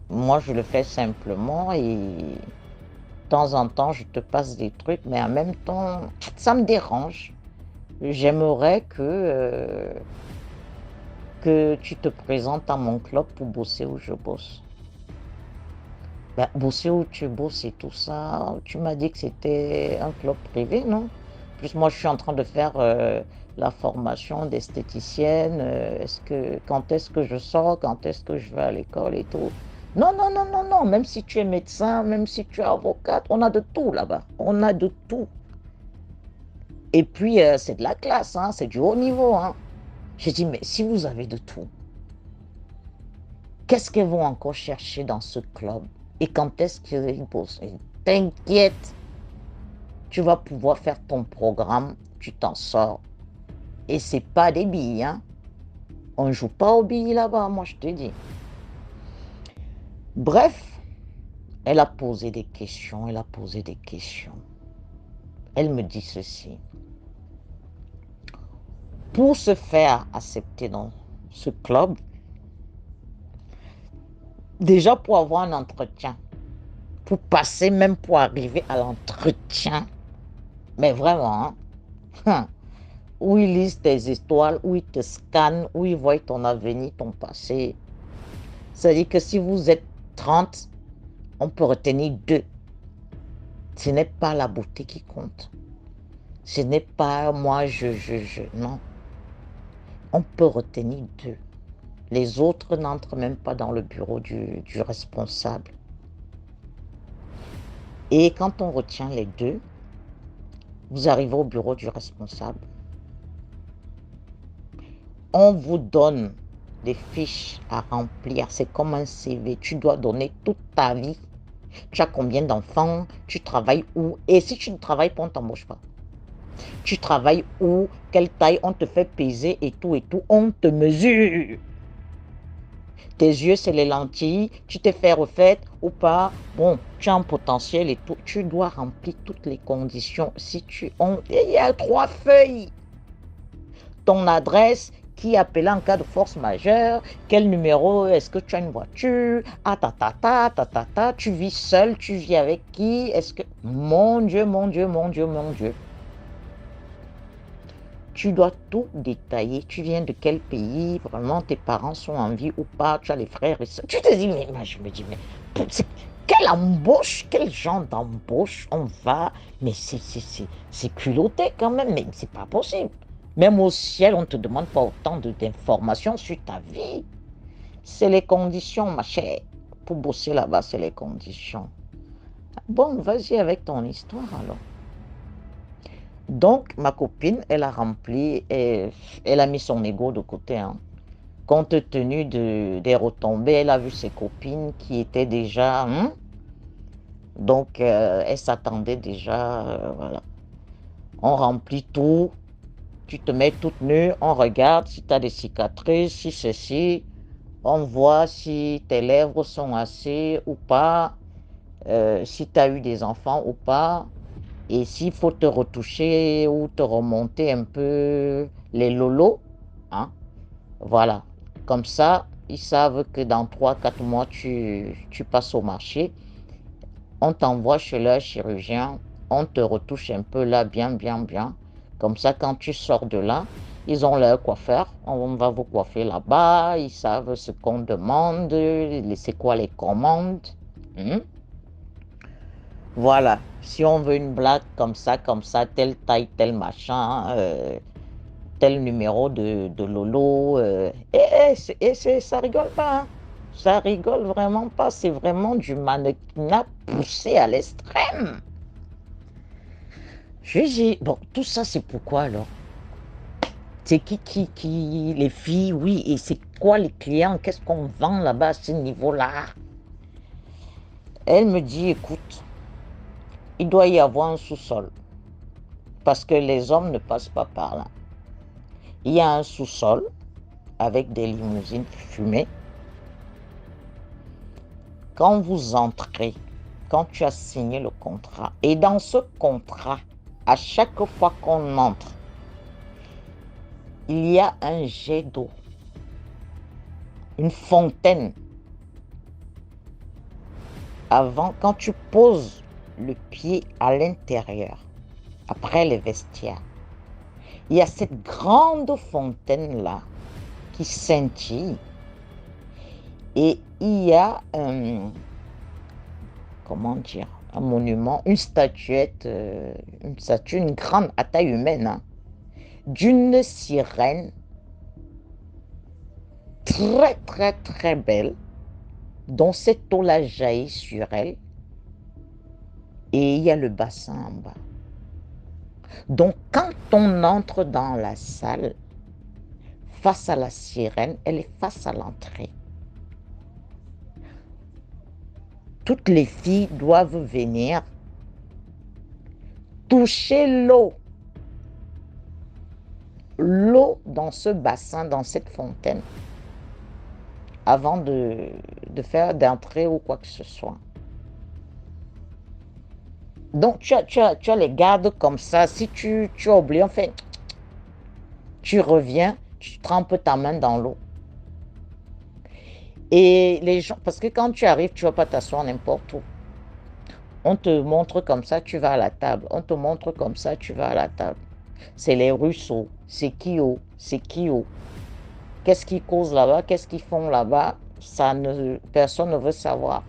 moi, je le fais simplement et de temps en temps, je te passe des trucs. Mais en même temps, ça me dérange. J'aimerais que tu te présentes à mon club pour bosser où je bosse. Ben, bosser où tu bosses et tout ça, tu m'as dit que c'était un club privé, non? Plus moi, je suis en train de faire la formation d'esthéticienne. Quand est-ce que je sors? Quand est-ce que je vais à l'école et tout? Non, non, non, non, non. Même si tu es médecin, même si tu es avocate, on a de tout là-bas. On a de tout. Et puis, c'est de la classe, hein, c'est du haut niveau, hein. J'ai dit, mais si vous avez de tout, qu'est-ce qu'elles vont encore chercher dans ce club? Et quand est-ce qu'ils bossent? T'inquiète, tu vas pouvoir faire ton programme, tu t'en sors. Et c'est pas des billes, hein. On joue pas aux billes là-bas, moi je te dis. Bref, elle a posé des questions, elle a posé des questions. Elle me dit ceci. Pour se faire accepter dans ce club, déjà pour avoir un entretien, pour passer même pour arriver à l'entretien, mais vraiment, hein, où ils lisent tes étoiles, où ils te scannent, où ils voient ton avenir, ton passé. C'est-à-dire que si vous êtes 30, on peut retenir 2. Ce n'est pas la beauté qui compte. Ce n'est pas moi, non. On peut retenir 2. Les autres n'entrent même pas dans le bureau du responsable. Et quand on retient les 2, vous arrivez au bureau du responsable. On vous donne des fiches à remplir. C'est comme un CV. Tu dois donner toute ta vie. Tu as combien d'enfants? Tu travailles où? Et si tu ne travailles pas, on ne t'embauche pas. Tu travailles où? Quelle taille? On te fait peser et tout. On te mesure. Tes yeux, c'est les lentilles. Tu t'es fait refaite ou pas? Bon, tu as un potentiel et tout. Tu dois remplir toutes les conditions. Il y a 3 feuilles. Ton adresse, qui appeler en cas de force majeure, quel numéro, est-ce que tu as une voiture, tu vis seul, tu vis avec qui, est-ce que... Mon Dieu, mon Dieu, mon Dieu, mon Dieu. Tu dois tout détailler, tu viens de quel pays, vraiment tes parents sont en vie ou pas, tu as les frères et sœurs. Tu te dis, mais moi je me dis, mais quelle embauche, quel genre d'embauche on va, mais c'est culotté quand même, mais c'est pas possible. Même au ciel, on ne te demande pas autant d'informations sur ta vie. C'est les conditions, ma chère. Pour bosser là-bas, c'est les conditions. Bon, vas-y avec ton histoire alors. Donc, ma copine, elle a rempli, elle a mis son ego de côté, hein. Compte tenu des retombées, elle a vu ses copines qui étaient déjà... donc, elle s'attendait déjà, voilà. On remplit tout. Tu te mets toute nue, on regarde si tu as des cicatrices, si ceci, on voit si tes lèvres sont assez ou pas, si tu as eu des enfants ou pas, et s'il faut te retoucher ou te remonter un peu les lolos, hein, voilà. Comme ça, ils savent que dans 3-4 mois, tu passes au marché, on t'envoie chez leur chirurgien, on te retouche un peu là, bien, bien, bien. Comme ça, quand tu sors de là, ils ont leur coiffeur. On va vous coiffer là-bas. Ils savent ce qu'on demande, c'est quoi les commandes. Voilà. Si on veut une blague comme ça, telle taille, tel machin, tel numéro de Lolo. Ça rigole pas, hein. Ça rigole vraiment pas. C'est vraiment du mannequinat poussé à l'extrême. Je lui ai dit, bon, tout ça, c'est pourquoi alors? C'est qui, les filles, oui, et c'est quoi les clients? Qu'est-ce qu'on vend là-bas à ce niveau-là? Elle me dit, écoute, il doit y avoir un sous-sol, parce que les hommes ne passent pas par là. Il y a un sous-sol avec des limousines fumées. Quand vous entrez, quand tu as signé le contrat, et dans ce contrat, à chaque fois qu'on entre, il y a un jet d'eau, une fontaine. Avant, quand tu poses le pied à l'intérieur, après les vestiaires, il y a cette grande fontaine-là qui scintille. Et il y a un monument, une statuette, une grande à taille humaine, hein, d'une sirène très très très belle, dont cette eau-là jaillit sur elle, et il y a le bassin en bas. Donc quand on entre dans la salle, face à la sirène, elle est face à l'entrée. Toutes les filles doivent venir toucher l'eau. L'eau dans ce bassin, dans cette fontaine, avant d'entrer ou quoi que ce soit. Donc tu as les gardes comme ça. Si tu as oublié, en fait, tu reviens, tu trempes ta main dans l'eau. Et les gens, parce que quand tu arrives, tu ne vas pas t'asseoir n'importe où. On te montre comme ça, tu vas à la table. On te montre comme ça, tu vas à la table. C'est les Russos, c'est Kyo, c'est Kyo. Qu'est-ce qu'ils causent là-bas, qu'est-ce qu'ils font là-bas, personne ne veut savoir.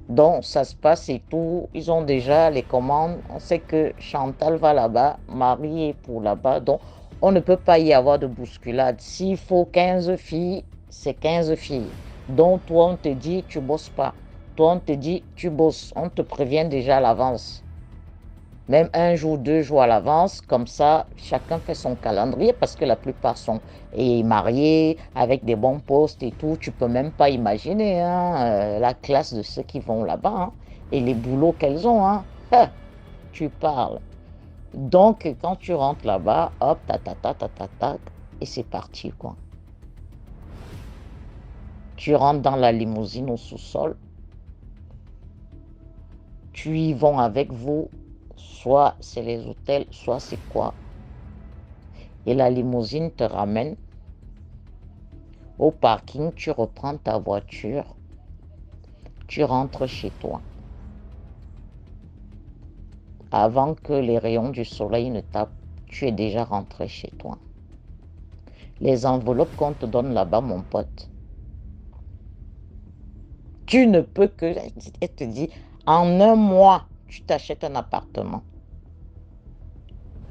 Donc ça se passe et tout, ils ont déjà les commandes. On sait que Chantal va là-bas, Marie est pour là-bas, donc on ne peut pas y avoir de bousculade. S'il faut 15 filles, c'est 15 filles. Donc toi on te dit tu bosses pas, toi on te dit tu bosses, on te prévient déjà à l'avance. Même 1 jour, 2 jours à l'avance, comme ça, chacun fait son calendrier parce que la plupart sont mariés, avec des bons postes et tout. Tu peux même pas imaginer la classe de ceux qui vont là-bas hein, et les boulots qu'elles ont. Hein. Tu parles. Donc, quand tu rentres là-bas, hop, et c'est parti, quoi. Tu rentres dans la limousine au sous-sol. Tu y vas avec vous. Soit c'est les hôtels, soit c'est quoi. Et la limousine te ramène au parking, tu reprends ta voiture, tu rentres chez toi. Avant que les rayons du soleil ne tapent, tu es déjà rentré chez toi. Les enveloppes qu'on te donne là-bas, mon pote, tu ne peux que... Elle te dit, en 1 mois, tu t'achètes un appartement.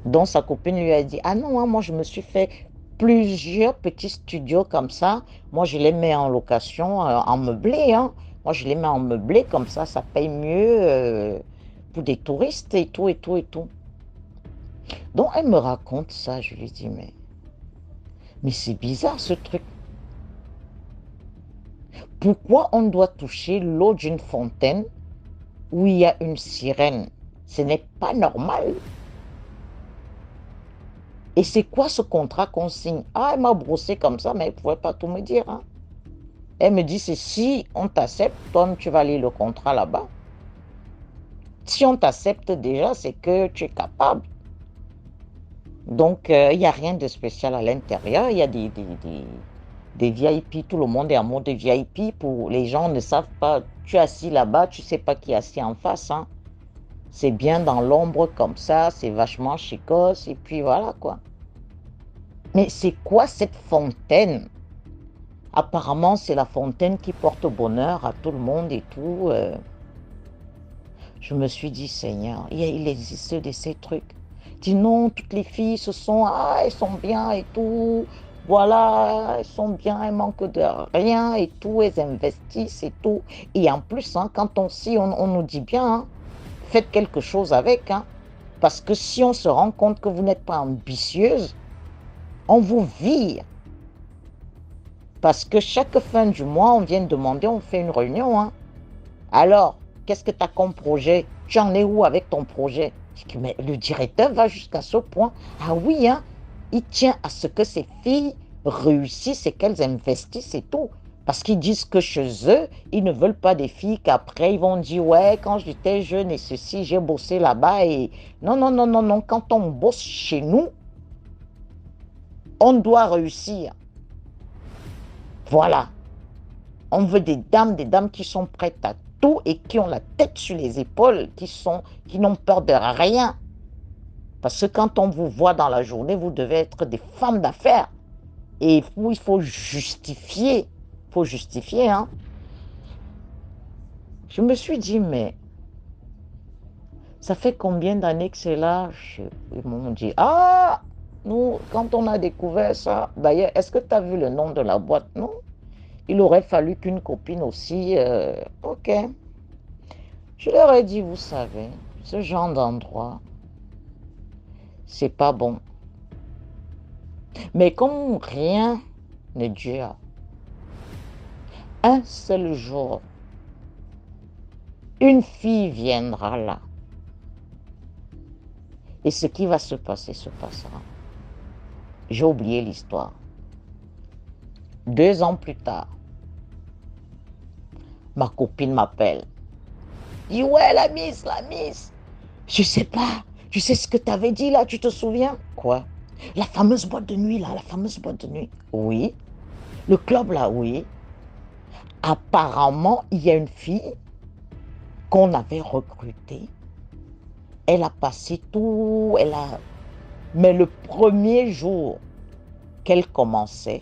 Donc sa copine lui a dit, ah non, moi je me suis fait plusieurs petits studios comme ça. Moi je les mets en location, en meublé. Hein. Moi je les mets en meublé comme ça paye mieux pour des touristes et tout. Donc elle me raconte ça, je lui dis, mais c'est bizarre ce truc. Pourquoi on doit toucher l'eau d'une fontaine où il y a une sirène? Ce n'est pas normal. Et c'est quoi ce contrat qu'on signe? Ah, elle m'a brossé comme ça, mais elle ne pouvait pas tout me dire. Hein. Elle me dit, c'est si on t'accepte, toi, tu vas lire le contrat là-bas. Si on t'accepte déjà, c'est que tu es capable. Donc, il n'y a rien de spécial à l'intérieur. Il y a des VIP, tout le monde est en mode VIP. Pour les gens ne savent pas, tu es assis là-bas, tu ne sais pas qui est assis en face. Hein. C'est bien dans l'ombre comme ça, c'est vachement chicos, et puis voilà quoi. Mais c'est quoi cette fontaine? Apparemment, c'est la fontaine qui porte bonheur à tout le monde et tout. Je me suis dit, Seigneur, il existe de ces trucs. Dis non, toutes les filles elles sont bien et tout. Voilà, elles sont bien, elles manquent de rien et tout, elles investissent et tout. Et en plus, hein, quand on nous dit bien, hein, faites quelque chose avec, hein. Parce que si on se rend compte que vous n'êtes pas ambitieuse, on vous vire. Parce que chaque fin du mois, on vient demander, on fait une réunion, hein. Alors, qu'est-ce que tu as comme projet? Tu en es où avec ton projet? Mais le directeur va jusqu'à ce point. Ah oui, hein, il tient à ce que ces filles réussissent et qu'elles investissent et tout. Parce qu'ils disent que chez eux, ils ne veulent pas des filles qu'après, ils vont dire, ouais, quand j'étais jeune et ceci, j'ai bossé là-bas. Et non, non, non, non, non. Quand on bosse chez nous, on doit réussir. Voilà. On veut des dames qui sont prêtes à tout et qui ont la tête sur les épaules, qui n'ont peur de rien. Parce que quand on vous voit dans la journée, vous devez être des femmes d'affaires. Et il faut justifier. Il faut justifier, hein. Je me suis dit, mais ça fait combien d'années que c'est là? Ils m'ont dit, ah, nous, quand on a découvert ça, d'ailleurs, est-ce que tu as vu le nom de la boîte? Non. Il aurait fallu qu'une copine aussi, ok. Je leur ai dit, vous savez, ce genre d'endroit, c'est pas bon. Mais comme rien ne dure, un seul jour, une fille viendra là. Et ce qui va se passer se passera. J'ai oublié l'histoire. 2 ans plus tard, ma copine m'appelle. Dit, ouais, la miss. Je sais pas. Tu sais ce que tu avais dit là, tu te souviens? Quoi? La fameuse boîte de nuit là, la fameuse boîte de nuit. Oui. Le club là, oui. Apparemment, il y a une fille qu'on avait recrutée. Elle a passé tout, mais le premier jour qu'elle commençait,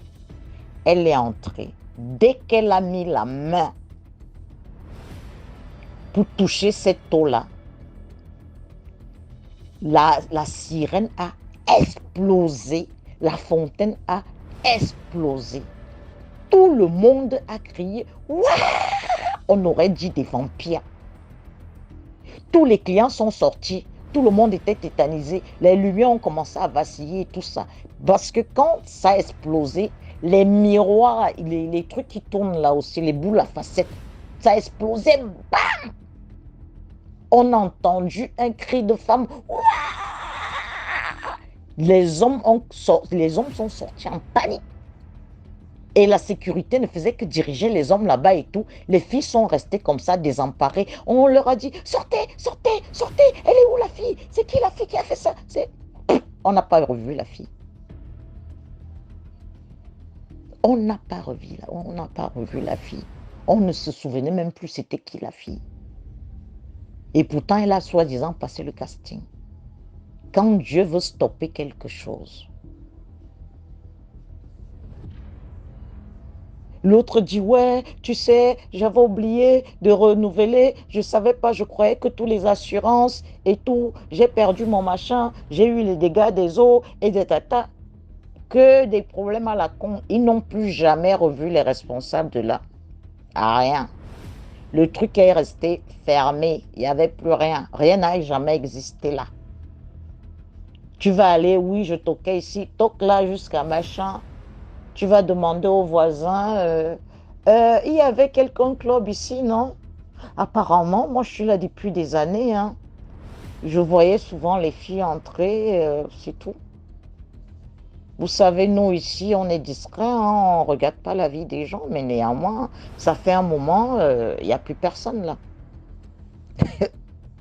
elle est entrée. Dès qu'elle a mis la main pour toucher cette eau-là, la sirène a explosé, la fontaine a explosé. Tout le monde a crié, ouah! On aurait dit des vampires. Tous les clients sont sortis, tout le monde était tétanisé, les lumières ont commencé à vaciller et tout ça. Parce que quand ça a explosé, les miroirs, les trucs qui tournent là aussi, les boules à facettes, ça a explosé, bam! On a entendu un cri de femme, ouah! Les hommes sont sortis en panique. Et la sécurité ne faisait que diriger les hommes là-bas et tout. Les filles sont restées comme ça, désemparées. On leur a dit, sortez, elle est où la fille? C'est qui la fille qui a fait ça? On n'a pas revu la fille. On n'a pas revu la fille. On ne se souvenait même plus c'était qui la fille. Et pourtant, elle a soi-disant passé le casting. Quand Dieu veut stopper quelque chose, l'autre dit, ouais, tu sais, j'avais oublié de renouveler, je ne savais pas, je croyais que tous les assurances et tout, j'ai perdu mon machin, j'ai eu les dégâts des eaux et des tata. Que des problèmes à la con. Ils n'ont plus jamais revu les responsables de là. Rien. Le truc est resté fermé, il n'y avait plus rien. Rien n'a jamais existé là. Tu vas aller, oui, je toquais ici, toque là jusqu'à machin. Tu vas demander aux voisins, il y avait quelqu'un club ici, non? Apparemment, moi je suis là depuis des années. Hein. Je voyais souvent les filles entrer, c'est tout. Vous savez, nous ici, on est discret, hein, on ne regarde pas la vie des gens, mais néanmoins, ça fait un moment, il n'y a plus personne là.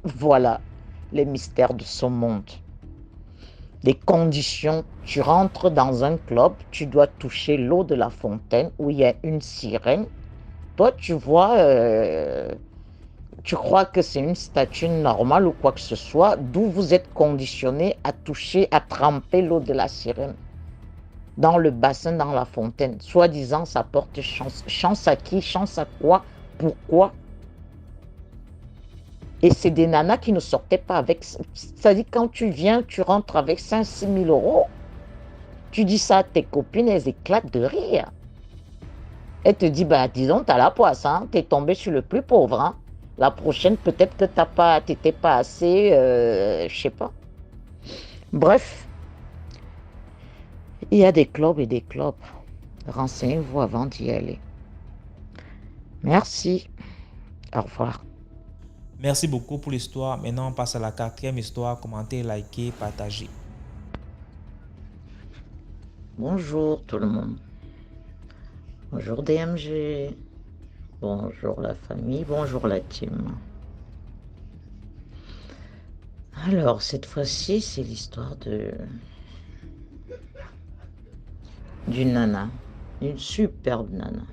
Voilà les mystères de ce monde. Les conditions, tu rentres dans un club, tu dois toucher l'eau de la fontaine où il y a une sirène. Toi, tu vois, tu crois que c'est une statue normale ou quoi que ce soit, d'où vous êtes conditionné à toucher, à tremper l'eau de la sirène dans le bassin, dans la fontaine. Soi-disant, ça porte chance. Chance à qui? Chance à quoi? Pourquoi? Et c'est des nanas qui ne sortaient pas avec. C'est-à-dire, quand tu viens, tu rentres avec 5-6 000 euros. Tu dis ça à tes copines, elles éclatent de rire. Elles te disent, bah, disons, t'as la poisse, hein, t'es tombé sur le plus pauvre. Hein. La prochaine, peut-être que t'étais pas assez, je sais pas. Bref, il y a des clubs et des clubs. Renseignez-vous avant d'y aller. Merci. Au revoir. Merci beaucoup pour l'histoire. Maintenant, on passe à la 4e histoire. Commentez, likez, partagez. Bonjour tout le monde. Bonjour DMG. Bonjour la famille. Bonjour la team. Alors, cette fois-ci, c'est l'histoire d'une nana. Une superbe nana.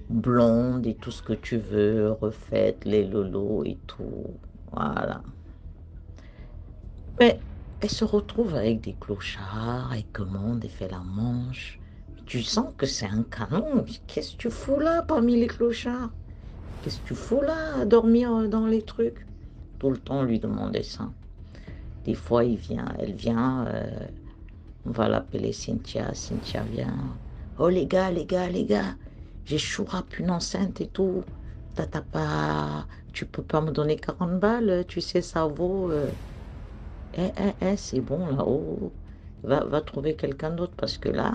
Blonde et tout ce que tu veux, refaite, les lolos et tout. Voilà. Mais elle se retrouve avec des clochards, avec comment elle fait la manche. Tu sens que c'est un canon. Qu'est-ce que tu fous là parmi les clochards? Qu'est-ce que tu fous là à dormir dans les trucs? Tout le temps, on lui demandait ça. Des fois, elle vient, on va l'appeler Cynthia. Cynthia vient. Oh les gars, j'ai chourap une enceinte et tout. Tu peux pas me donner 40 balles, tu sais, ça vaut. C'est bon là, oh, va trouver quelqu'un d'autre parce que là,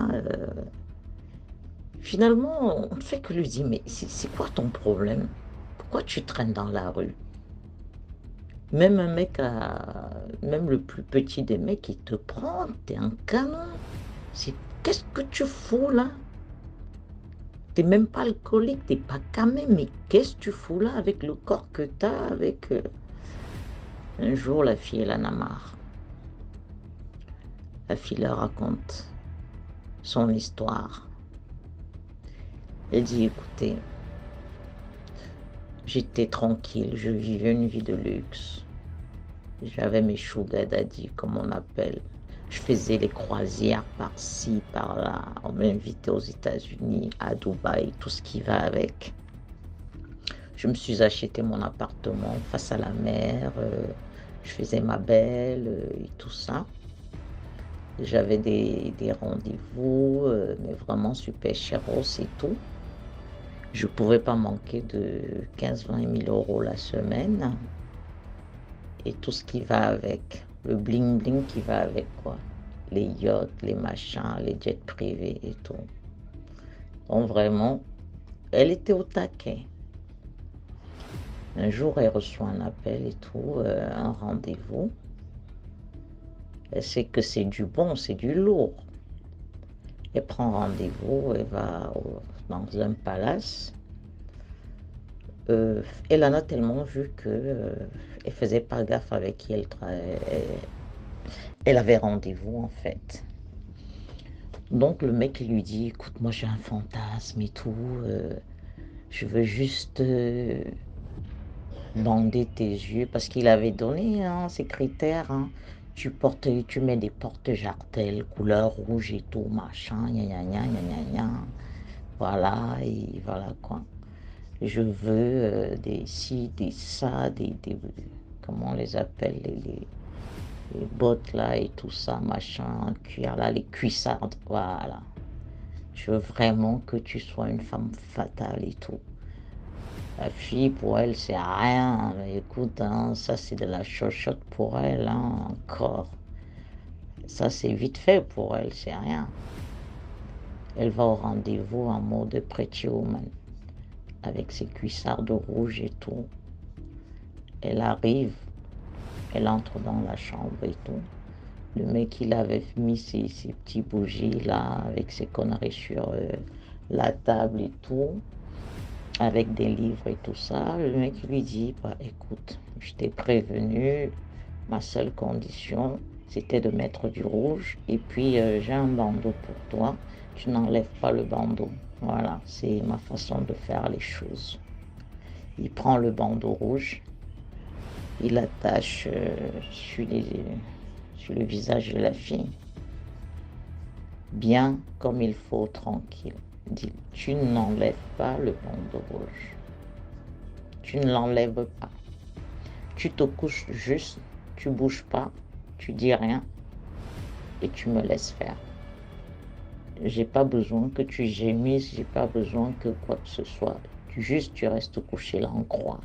finalement, on ne fait que lui dire, mais c'est quoi ton problème? Pourquoi tu traînes dans la rue? Même un mec, même le plus petit des mecs, il te prend, t'es un canon. Qu'est-ce que tu fous là? T'es même pas alcoolique, t'es pas camé, mais qu'est-ce que tu fous là avec le corps que t'as, avec... Un jour, la fille, elle en a marre. La fille leur raconte son histoire. Elle dit, écoutez, j'étais tranquille, je vivais une vie de luxe. J'avais mes sugar daddy, comme on appelle. Je faisais les croisières par-ci, par-là. On m'invitait aux États-Unis, à Dubaï, tout ce qui va avec. Je me suis acheté mon appartement face à la mer. Je faisais ma belle et tout ça. J'avais des rendez-vous, mais vraiment super chéros et tout. Je ne pouvais pas manquer de 15-20 000 euros la semaine. Et tout ce qui va avec. Le bling-bling qui va avec, quoi. Les yachts, les machins, les jets privés et tout. Donc vraiment, elle était au taquet. Un jour, elle reçoit un appel et tout, un rendez-vous. Elle sait que c'est du bon, c'est du lourd. Elle prend rendez-vous, elle va dans un palace. Elle en a tellement vu que elle faisait pas gaffe avec qui elle travaillait. Elle avait rendez-vous en fait. Donc le mec il lui dit, écoute, moi j'ai un fantasme et tout, je veux juste bander tes yeux, parce qu'il avait donné ses critères. Tu mets des porte-jartelles couleur rouge et tout, machin, gna gna gna gna gna. Voilà, et voilà quoi. Je veux des ci, des ça, comment on les appelle, les bottes là et tout ça, machin, cuir là, les cuissardes, voilà. Je veux vraiment que tu sois une femme fatale et tout. La fille, pour elle, c'est rien. Écoute, ça c'est de la chochotte pour elle, encore. Ça c'est vite fait pour elle, c'est rien. Elle va au rendez-vous en mode pretty woman, avec ses cuissardes rouges et tout. Elle arrive, elle entre dans la chambre et tout. Le mec, il avait mis ses petits bougies là, avec ses conneries sur la table et tout, avec des livres et tout ça. Le mec lui dit, bah écoute, je t'ai prévenu, ma seule condition, c'était de mettre du rouge, et puis j'ai un bandeau pour toi, tu n'enlèves pas le bandeau. Voilà, c'est ma façon de faire les choses. Il prend le bandeau rouge, il l'attache sur le visage de la fille, bien comme il faut, tranquille. Il dit, tu n'enlèves pas le bandeau rouge. Tu ne l'enlèves pas. Tu te couches juste, tu bouges pas, tu dis rien et tu me laisses faire. J'ai pas besoin que tu gémisses, j'ai pas besoin que quoi que ce soit. Tu restes couché là en croix.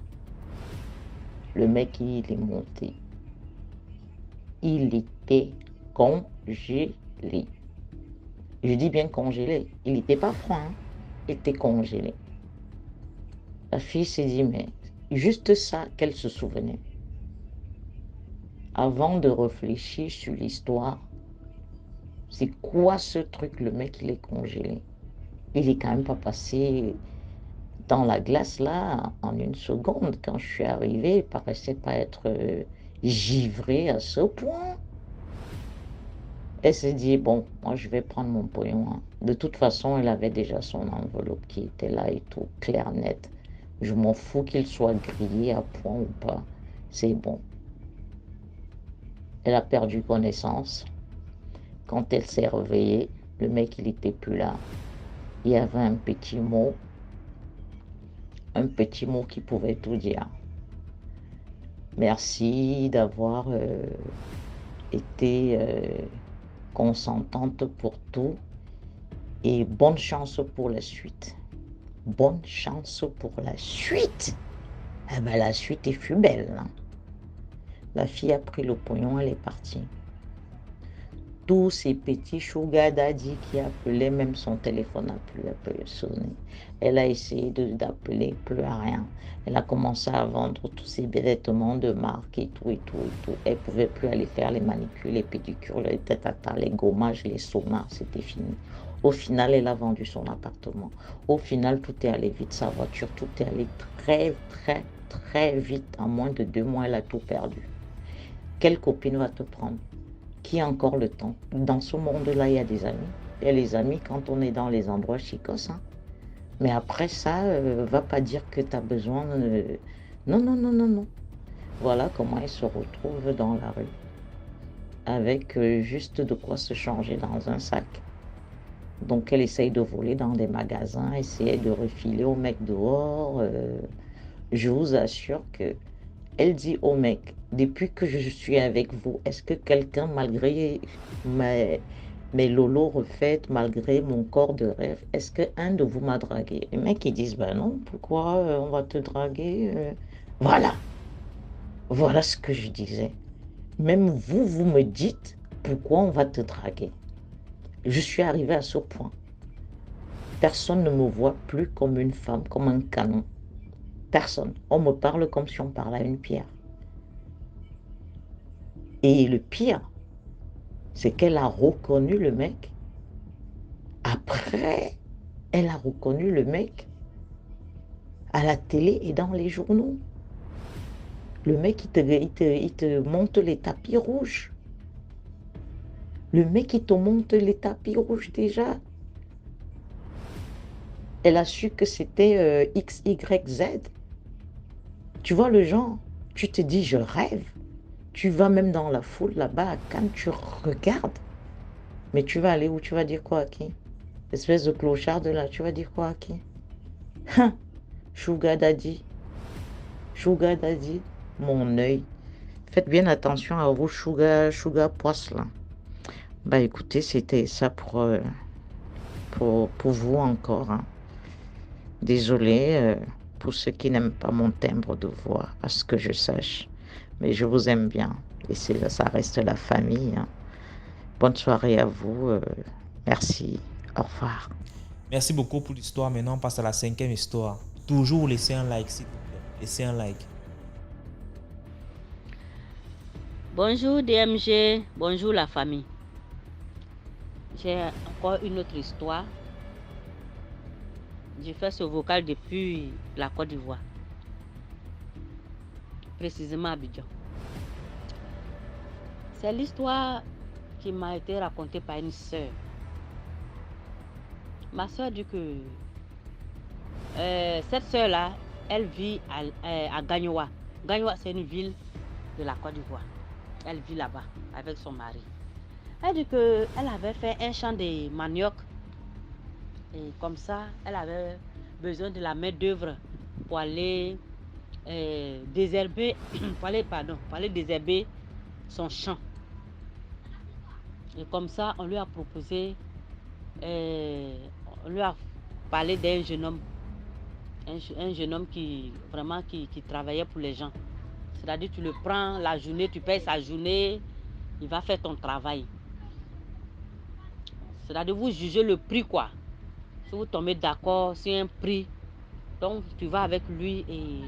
Le mec, il est monté. Il était congelé. Je dis bien congelé. Il n'était pas froid, hein. Il était congelé. La fille s'est dit, mais juste ça qu'elle se souvenait. Avant de réfléchir sur l'histoire, c'est quoi ce truc, le mec, il est congelé. Il est quand même pas passé dans la glace là en une seconde. Quand je suis arrivée, il paraissait pas être givré à ce point. Elle s'est dit, bon, moi je vais prendre mon pognon, hein. De toute façon, elle avait déjà son enveloppe qui était là et tout, clair, net. Je m'en fous qu'il soit grillé à point ou pas. C'est bon. Elle a perdu connaissance. Quand elle s'est réveillée, le mec, il n'était plus là. Il y avait un petit mot qui pouvait tout dire. Merci d'avoir été consentante pour tout et bonne chance pour la suite. Bonne chance pour la suite. Eh ben, la suite fut belle, hein. La fille a pris le pognon, elle est partie. Tous ces petits sugar daddy qui appelaient, même son téléphone n'a plus sonné. Elle a essayé d'appeler, plus à rien. Elle a commencé à vendre tous ses vêtements de marque et tout, et tout, et tout. Elle ne pouvait plus aller faire les manicures, les pédicures, les tata, les gommages, les saunas, c'était fini. Au final, elle a vendu son appartement. Au final, tout est allé vite, sa voiture, tout est allé très, très, très vite. En moins de 2 mois, elle a tout perdu. Quelle copine va te prendre? Qui a encore le temps? Dans ce monde-là, il y a des amis. Il y a les amis quand on est dans les endroits chicos, hein. Mais après ça, va pas dire que tu as besoin... Non, non, non, non, non. Voilà comment elle se retrouve dans la rue. Avec juste de quoi se changer dans un sac. Donc elle essaye de voler dans des magasins, essayer de refiler au mec dehors. Je vous assure que elle dit au mec, depuis que je suis avec vous, est-ce que quelqu'un, malgré mes lolos refaites, malgré mon corps de rêve, est-ce qu'un de vous m'a dragué? Les mecs, ils disent, ben non, pourquoi on va te draguer? Voilà, voilà ce que je disais. Même vous, vous me dites, pourquoi on va te draguer? Je suis arrivée à ce point. Personne ne me voit plus comme une femme, comme un canon. Personne. On me parle comme si on parlait à une pierre. Et le pire, c'est qu'elle a reconnu le mec. Après, elle a reconnu le mec à la télé et dans les journaux. Le mec, il te monte les tapis rouges. Le mec, il te monte les tapis rouges déjà. Elle a su que c'était X, Y, Z. Tu vois le genre, tu te dis, je rêve. Tu vas même dans la foule là-bas à Cannes, tu regardes. Mais tu vas aller où? Tu vas dire quoi à qui? Espèce de clochard de là, tu vas dire quoi à qui? Hein? Sugar daddy. Sugar daddy, mon œil. Faites bien attention à vos sugar poisses là. Bah écoutez, c'était ça pour vous encore, hein. Désolé pour ceux qui n'aiment pas mon timbre de voix, à ce que je sache. Mais je vous aime bien. Et ça reste la famille, hein. Bonne soirée à vous. Merci. Au revoir. Merci beaucoup pour l'histoire. Maintenant, on passe à la 5e histoire. Toujours laissez un like, s'il vous plaît. Laissez un like. Bonjour DMG, bonjour la famille. J'ai encore une autre histoire. J'ai fait ce vocal depuis la Côte d'Ivoire, précisément à Abidjan. C'est l'histoire qui m'a été racontée par une sœur. Ma sœur dit que cette sœur-là, elle vit à Gagnoa. Gagnoa, c'est une ville de la Côte d'Ivoire. Elle vit là-bas avec son mari. Elle dit qu'elle avait fait un champ de manioc. Et comme ça, elle avait besoin de la main-d'œuvre pour aller désherber, pour aller désherber son champ. Et comme ça, on lui a proposé, on lui a parlé d'un jeune homme, un jeune homme qui travaillait pour les gens. C'est-à-dire tu le prends la journée, tu payes sa journée, il va faire ton travail. C'est-à-dire vous jugez le prix quoi. Si vous tombez d'accord sur un prix, donc tu vas avec lui et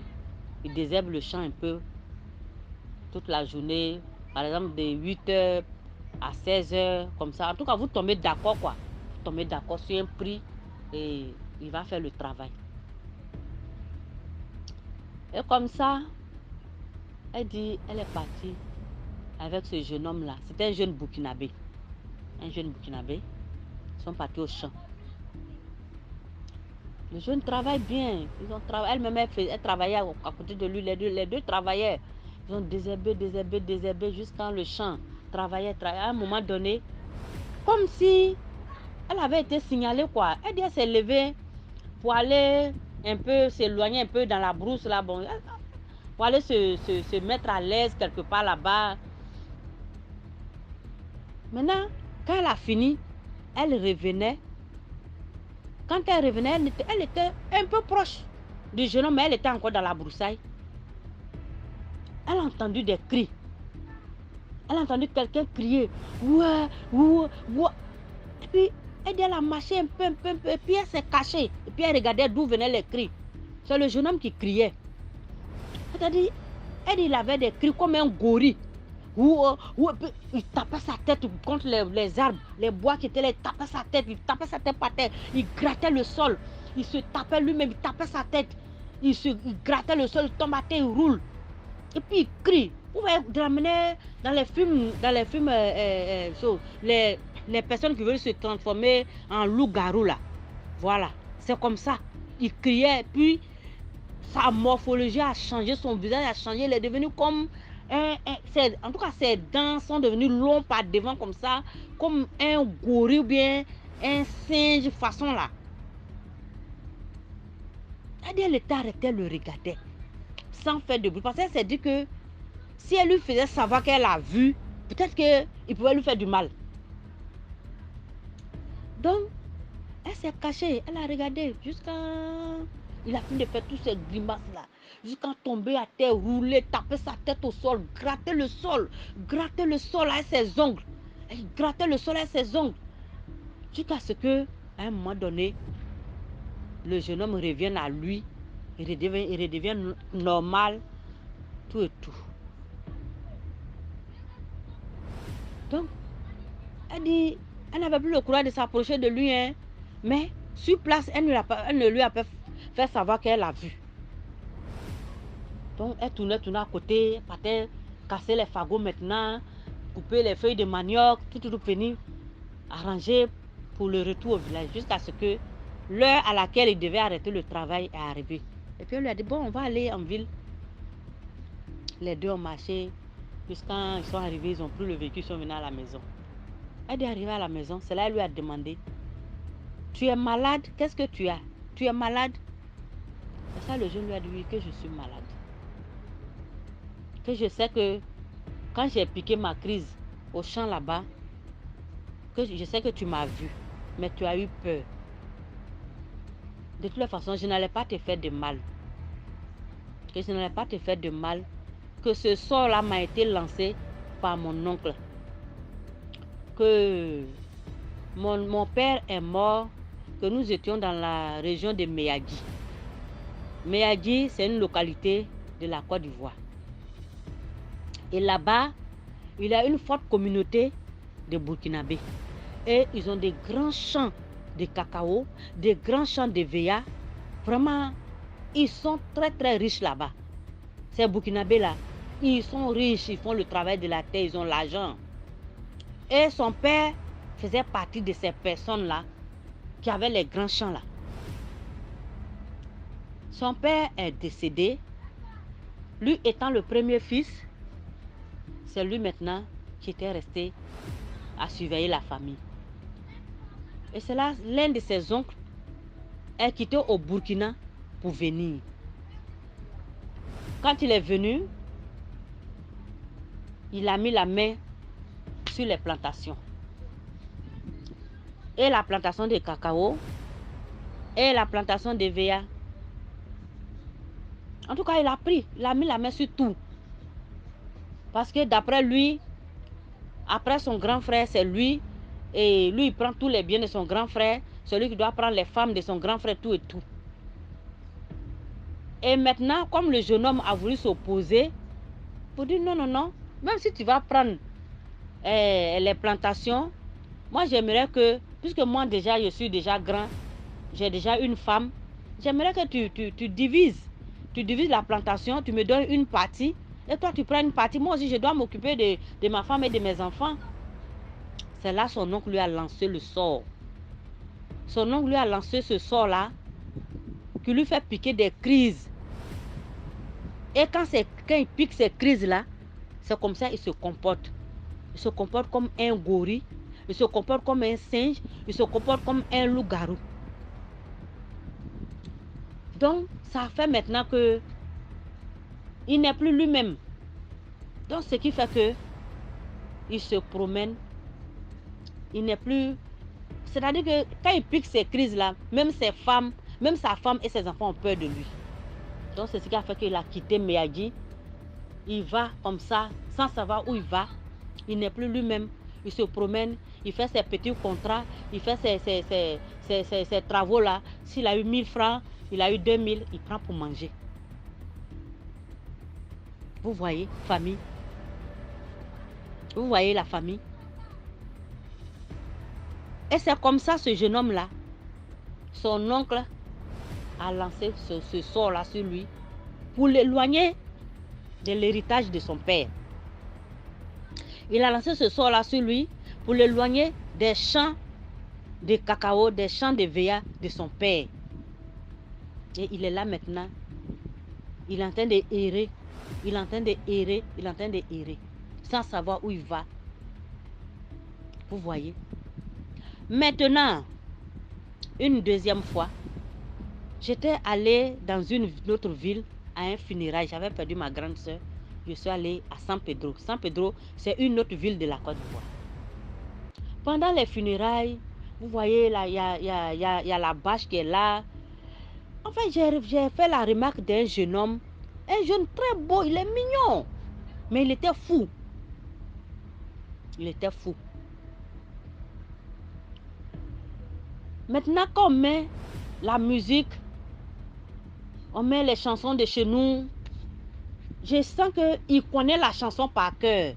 il désherbe le champ un peu toute la journée, par exemple de 8h à 16h, comme ça. En tout cas, vous tombez d'accord quoi. Vous tombez d'accord sur un prix et il va faire le travail. Et comme ça, elle dit, elle est partie avec ce jeune homme-là. C'était un jeune Burkinabé. Un jeune Burkinabé. Ils sont partis au champ. Le jeune travaille bien. Elle-même, elle travaillait à côté de lui. Les deux travaillaient. Ils ont désherbé jusqu'à le champ. Travaillaient. À un moment donné, comme si elle avait été signalée, quoi. Elle dit, elle s'est levée pour aller un peu s'éloigner un peu dans la brousse, là. Bon, pour aller se mettre à l'aise quelque part là-bas. Maintenant, quand elle a fini, elle revenait. Quand elle revenait, elle était un peu proche du jeune homme, mais elle était encore dans la broussaille. Elle a entendu des cris. Elle a entendu quelqu'un crier. Ouais, ouais, ouais. Et puis, elle a marché un peu. Et puis, elle s'est cachée. Et puis, elle regardait d'où venaient les cris. C'est le jeune homme qui criait. C'est-à-dire, il avait des cris comme un gorille. Il tapait sa tête contre les arbres, les bois qui étaient là, il tapait sa tête par terre, il grattait le sol, il se tapait lui-même, il tapait sa tête, il grattait le sol, il tombe à terre, il roule. Et puis il crie. Vous voyez, dans les films, les personnes qui veulent se transformer en loup-garou là. Voilà, c'est comme ça. Il criait, puis sa morphologie a changé, son visage a changé, il est devenu comme en tout cas, ses dents sont devenues longues par devant comme ça, comme un gorille ou bien un singe façon là. Elle était arrêtée, elle le regardait sans faire de bruit. Parce qu'elle s'est dit que si elle lui faisait savoir qu'elle a vu, peut-être qu'il pouvait lui faire du mal. Donc, elle s'est cachée, elle a regardé jusqu'à... Il a fini de faire toutes ces grimaces là. Jusqu'à tomber à terre, rouler, taper sa tête au sol, gratter le sol avec ses ongles. Elle grattait le sol avec ses ongles. Jusqu'à ce que, à un moment donné, le jeune homme revienne à lui, il redevient normal, tout et tout. Donc, elle dit, elle n'avait plus le courage de s'approcher de lui, hein, mais sur place, elle ne lui a pas fait savoir qu'elle a vu. Donc, elle tournait à côté, partait casser les fagots maintenant, couper les feuilles de manioc, tout fini, arranger pour le retour au village, jusqu'à ce que l'heure à laquelle il devait arrêter le travail est arrivée. Et puis, elle lui a dit, bon, on va aller en ville. Les deux ont marché, jusqu'à ils sont arrivés, ils ont pris le véhicule, ils sont venus à la maison. Elle est arrivée à la maison, c'est là elle lui a demandé, tu es malade? Qu'est-ce que tu as? Tu es malade? Et ça, le jeune lui a dit, oui, que je suis malade. Que je sais que quand j'ai piqué ma crise au champ là-bas, que je sais que tu m'as vu, mais tu as eu peur. De toutes les façons, je n'allais pas te faire de mal. Que je n'allais pas te faire de mal. Que ce sort-là m'a été lancé par mon oncle. Que mon père est mort, que nous étions dans la région de Meyadi. Meyadi, c'est une localité de la Côte d'Ivoire. Et là-bas, il y a une forte communauté de Burkinabés. Et ils ont des grands champs de cacao, des grands champs de veya. Vraiment, ils sont très très riches là-bas. Ces Burkinabés-là, ils sont riches, ils font le travail de la terre, ils ont l'argent. Et son père faisait partie de ces personnes-là qui avaient les grands champs là. Son père est décédé. Lui étant le premier fils, c'est lui maintenant qui était resté à surveiller la famille. Et c'est là l'un de ses oncles est quitté au Burkina pour venir. Quand il est venu, il a mis la main sur les plantations. Et la plantation de cacao et la plantation de veya. En tout cas, il a mis la main sur tout. Parce que d'après lui, après son grand frère, c'est lui. Et lui, il prend tous les biens de son grand frère. Celui qui doit prendre les femmes de son grand frère, tout et tout. Et maintenant, comme le jeune homme a voulu s'opposer, pour dire non, non, non, même si tu vas prendre les plantations, moi j'aimerais que, puisque moi déjà je suis déjà grand, j'ai déjà une femme, j'aimerais que tu divises. Tu divises la plantation, tu me donnes une partie, et toi tu prends une partie. Moi aussi je dois m'occuper de ma femme et de mes enfants. C'est là son oncle lui a lancé le sort. Son oncle lui a lancé ce sort-là, qui lui fait piquer des crises. Et quand il pique ces crises-là, c'est comme ça qu'il se comporte. Il se comporte comme un gorille, il se comporte comme un singe, il se comporte comme un loup-garou. Donc, ça fait maintenant que il n'est plus lui-même. Donc, ce qui fait que il se promène, il n'est plus... C'est-à-dire que quand il pique ces crises-là, même ses femmes, même sa femme et ses enfants ont peur de lui. Donc, c'est ce qui a fait qu'il a quitté Meyadji. Il va comme ça, sans savoir où il va. Il n'est plus lui-même. Il se promène, il fait ses petits contrats, il fait ses travaux-là. S'il a eu 1000 francs, il a eu 2000, il prend pour manger. Vous voyez, famille. Vous voyez la famille. Et c'est comme ça, ce jeune homme-là, son oncle a lancé ce sort-là sur lui pour l'éloigner de l'héritage de son père. Il a lancé ce sort-là sur lui pour l'éloigner des champs de cacao, des champs de veilla de son père. Et il est là maintenant. Il est en train d'errer. Il est en train d'errer. Il est en train d'errer. Sans savoir où il va. Vous voyez. Maintenant, une deuxième fois, j'étais allée dans une autre ville à un funérail. J'avais perdu ma grande soeur. Je suis allée à San Pedro. San Pedro, c'est une autre ville de la Côte d'Ivoire. Pendant les funérailles, vous voyez, là, il y a la bâche qui est là. En fait, j'ai fait la remarque d'un jeune homme. Un jeune très beau, il est mignon. Mais il était fou. Il était fou. Maintenant, quand on met la musique, on met les chansons de chez nous, je sens qu'il connaît la chanson par cœur.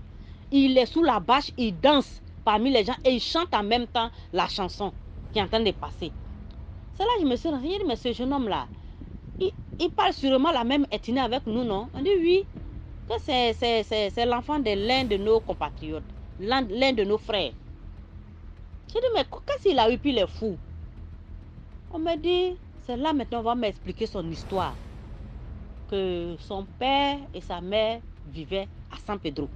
Il est sous la bâche, il danse parmi les gens et il chante en même temps la chanson qui est en train de passer. C'est là que je me suis renseigné, mais ce jeune homme-là, il parle sûrement la même ethnie avec nous, non? On dit oui, que c'est l'enfant de l'un de nos compatriotes, l'un de nos frères. J'ai dit, mais qu'est-ce qu'il a eu, puis il est fou? On me dit, c'est là maintenant, on va m'expliquer son histoire. Que son père et sa mère vivaient à San Pedro.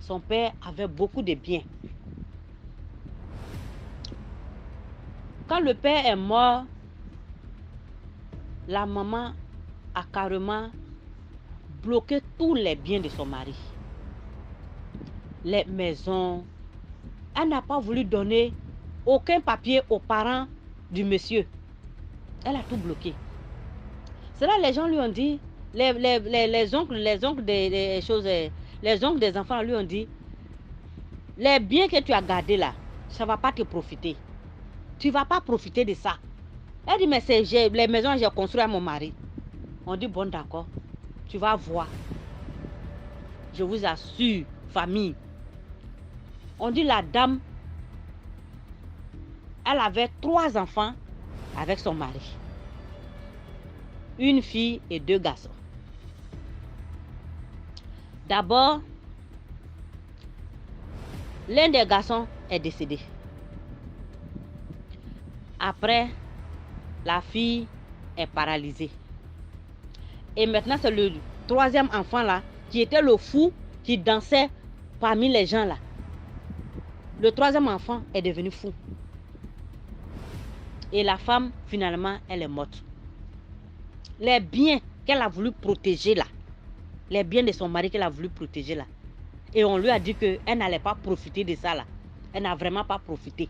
Son père avait beaucoup de biens. Quand le père est mort, la maman a carrément bloqué tous les biens de son mari. Les maisons. Elle n'a pas voulu donner aucun papier aux parents du monsieur. Elle a tout bloqué. C'est là les gens lui ont dit, les oncles des choses, les oncles des enfants lui ont dit, les biens que tu as gardés là, ça ne va pas te profiter. Tu ne vas pas profiter de ça. Elle dit, mais les maisons que j'ai construites à mon mari. On dit, bon d'accord, tu vas voir. Je vous assure, famille. On dit, la dame, elle avait 3 enfants avec son mari. Une fille et 2 garçons. D'abord, l'un des garçons est décédé. Après, la fille est paralysée. Et maintenant, c'est le 3e enfant là, qui était le fou, qui dansait parmi les gens là. Le 3e enfant est devenu fou. Et la femme, finalement, elle est morte. Les biens qu'elle a voulu protéger là, les biens de son mari qu'elle a voulu protéger là, et on lui a dit qu'elle n'allait pas profiter de ça là. Elle n'a vraiment pas profité.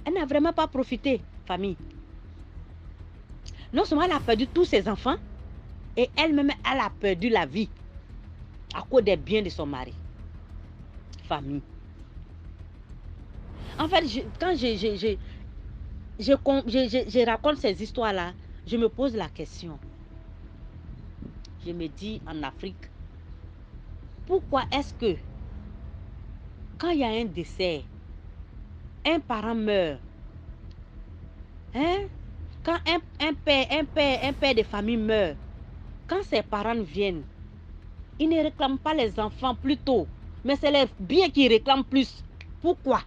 Elle n'a vraiment pas profité, famille. Non seulement elle a perdu tous ses enfants, et elle-même, elle a perdu la vie. à cause des biens de son mari. Famille. En fait, quand je raconte ces histoires-là, je me pose la question. Je me dis, en Afrique, pourquoi est-ce que quand il y a un décès, un parent meurt, hein? Quand un père de famille meurt, quand ses parents viennent, ils ne réclament pas les enfants plus tôt, mais c'est les biens qu'ils réclament plus. Pourquoi?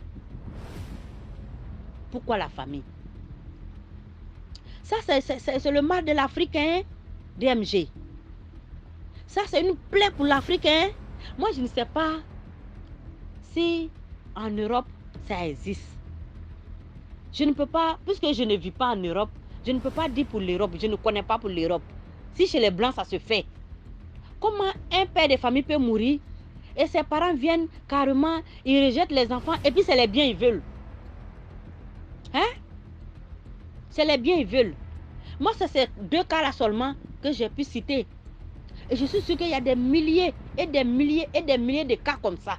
Pourquoi la famille? Ça, c'est le mal de l'Afrique, hein, DMG. Ça, c'est une plaie pour l'Afrique, hein. Moi, je ne sais pas si en Europe, ça existe. Je ne peux pas, puisque je ne vis pas en Europe, je ne peux pas dire pour l'Europe, je ne connais pas pour l'Europe. Si chez les Blancs, ça se fait. Comment un père de famille peut mourir et ses parents viennent carrément, ils rejettent les enfants et puis c'est les biens qu'ils veulent. Hein? C'est les biens qu'ils veulent. Moi, c'est ces deux cas-là seulement que j'ai pu citer. Et je suis sûre qu'il y a des milliers et des milliers et des milliers de cas comme ça.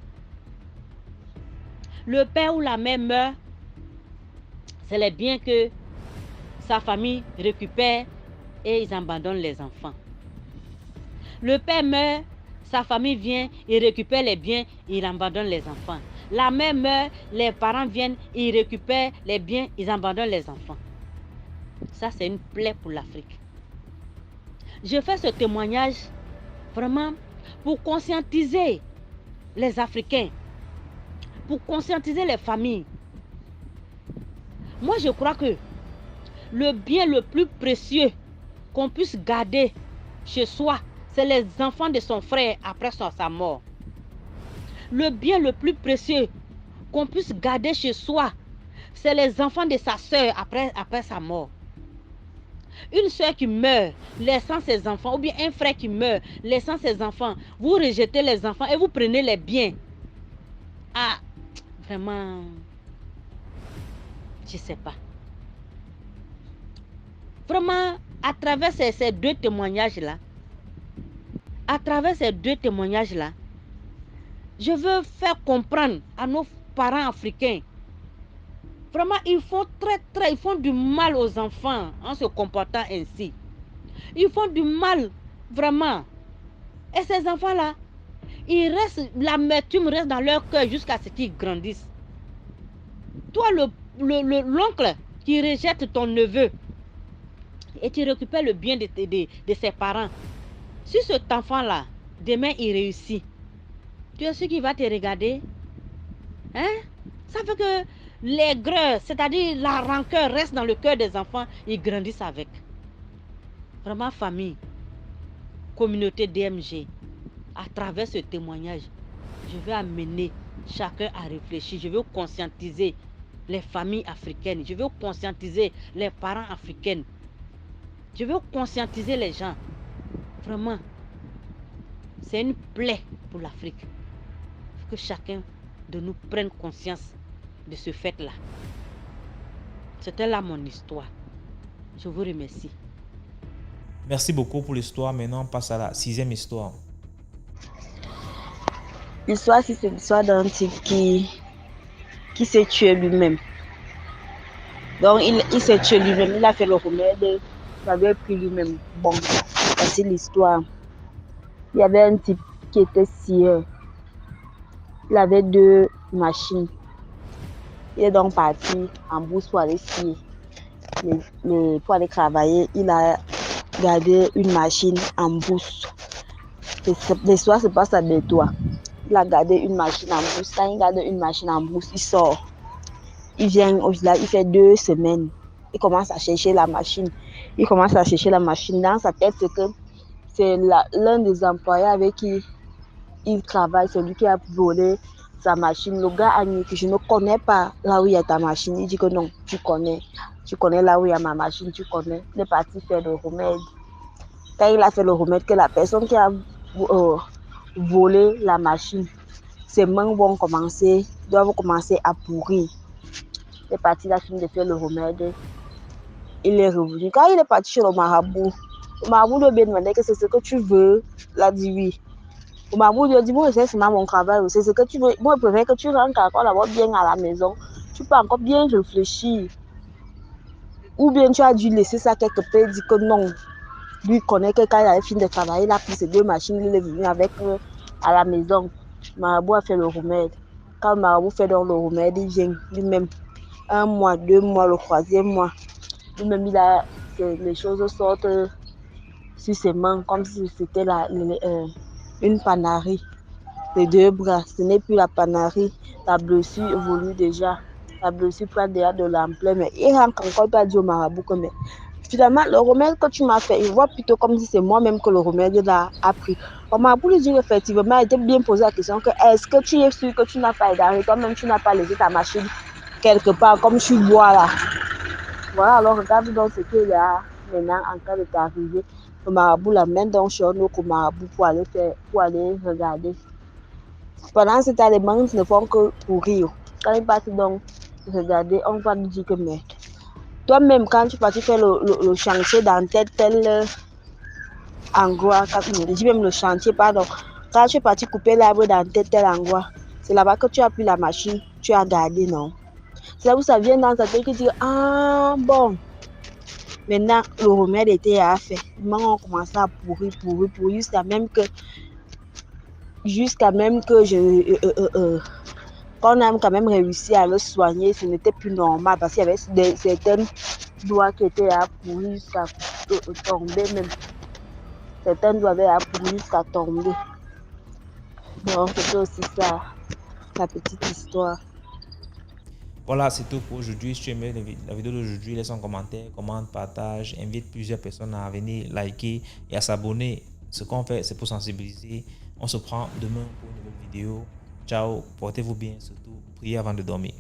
Le père ou la mère meurt, c'est les biens que sa famille récupère et ils abandonnent les enfants. Le père meurt, sa famille vient, il récupère les biens, il abandonne les enfants. La mère meurt, les parents viennent, ils récupèrent les biens, ils abandonnent les enfants. Ça, c'est une plaie pour l'Afrique. Je fais ce témoignage vraiment pour conscientiser les Africains, pour conscientiser les familles. Moi, je crois que le bien le plus précieux qu'on puisse garder chez soi, c'est les enfants de son frère après sa mort. Le bien le plus précieux qu'on puisse garder chez soi, c'est les enfants de sa soeur après sa mort. Une soeur qui meurt, laissant ses enfants, ou bien un frère qui meurt, laissant ses enfants, vous rejetez les enfants et vous prenez les biens. Ah, vraiment, je ne sais pas. Vraiment, à travers ces deux témoignages-là, je veux faire comprendre à nos parents africains, vraiment, ils font du mal aux enfants en se comportant ainsi. Ils font du mal, vraiment. Et ces enfants-là, l'amertume reste dans leur cœur jusqu'à ce qu'ils grandissent. Toi, l'oncle qui rejette ton neveu et tu récupères le bien de ses parents. Si cet enfant-là, demain, il réussit, tu es sûr qu'il va te regarder? Hein? Ça fait que l'aigreur, c'est-à-dire la rancœur, reste dans le cœur des enfants, ils grandissent avec. Vraiment, famille, communauté DMG, à travers ce témoignage, je vais amener chacun à réfléchir, je veux conscientiser les familles africaines, je veux conscientiser les parents africains, je veux conscientiser les gens. Vraiment, c'est une plaie pour l'Afrique. Il faut que chacun de nous prenne conscience de ce fait-là. C'était là mon histoire. Je vous remercie. Merci beaucoup pour l'histoire. Maintenant, on passe à la 6e histoire. L'histoire, c'est l'histoire d'un type qui s'est tué lui-même. Donc, il s'est tué lui-même. Il a fait le remède. Il avait pris lui-même. Bon, c'est l'histoire. Il y avait un type qui était scieur. Il avait 2 machines. Il est donc parti en bourse pour aller scier. Pour aller travailler, il a gardé une machine en bourse. L'histoire se passe à Bétois. Il a gardé une machine en bourse. Quand il garde une machine en bourse, il sort. Il vient au village, il fait 2 semaines. Il commence à chercher la machine. Dans sa tête, c'est que c'est l'un des employés avec qui il travaille, celui qui a volé sa machine. Le gars a dit que je ne connais pas là où il y a ta machine. Il dit que non, tu connais là où il y a ma machine, tu connais. Il est parti faire le remède. Quand il a fait le remède, que la personne qui a volé la machine, ses mains doivent commencer à pourrir. Il est parti, il a fini de faire le remède. Il est revenu. Quand il est parti chez le marabout lui a demandé que c'est ce que tu veux. Il a dit oui. Au Mabou lui a dit, moi, c'est seulement mon travail. C'est ce que tu veux. Moi, je préfère que tu rentres encore d'abord bien à la maison. Tu peux encore bien réfléchir. Ou bien tu as dû laisser ça quelque part et dire que non. Lui connaît que quand il avait fini de travailler, il a pris ses 2 machines, il est venu avec à la maison. Marabout a fait le remède. Quand Marabout fait donc le remède, il vient lui-même 1 mois, 2 mois, le 3e mois. Lui-même, les choses sortent sur ses mains comme si c'était une panarie. Les 2 bras, ce n'est plus la panarie. La blessure évolue déjà. La blessure prend déjà de l'ampleur. Mais il rentre encore pas dire au Marabout que mais finalement, le remède que tu m'as fait, il voit plutôt comme si c'est moi-même que le remède a pris. On m'a voulu dire effectivement, il était bien posé la question que est-ce que tu es sûr que tu n'as pas égaré, toi-même tu n'as pas laissé ta machine quelque part comme tu bois là. Voilà, alors regarde donc ce qu'il y a maintenant en train de t'arriver. Le marabout l'amène donc chez un autre marabout pour aller regarder. Pendant ce temps, les mangues ne font que courir. Quand ils partent donc regarder, on va lui dire que mais toi-même, quand tu partis faire le chantier dans tel endroit, je dis même le chantier, pardon, quand tu es parti couper l'arbre dans tel endroit, c'est là-bas que tu as pris la machine, tu as gardé, non? C'est là où ça vient dans ta tête qui dit, ah bon, maintenant le remède était à faire. Les mangues ont commencé à pourrir, jusqu'à même que qu'on a quand même réussi à le soigner, ce n'était plus normal parce qu'il y avait certaines doigts qui étaient à pourrir jusqu'à tomber même. Certains doigts avaient à pourrir jusqu'à tomber. Donc c'était aussi ça, la petite histoire. Voilà, c'est tout pour aujourd'hui. Si tu aimais la vidéo d'aujourd'hui, laisse un commentaire, commente, partage, invite plusieurs personnes à venir liker et à s'abonner. Ce qu'on fait, c'est pour sensibiliser. On se prend demain pour une nouvelle vidéo. Ciao, portez-vous bien, surtout priez avant de dormir.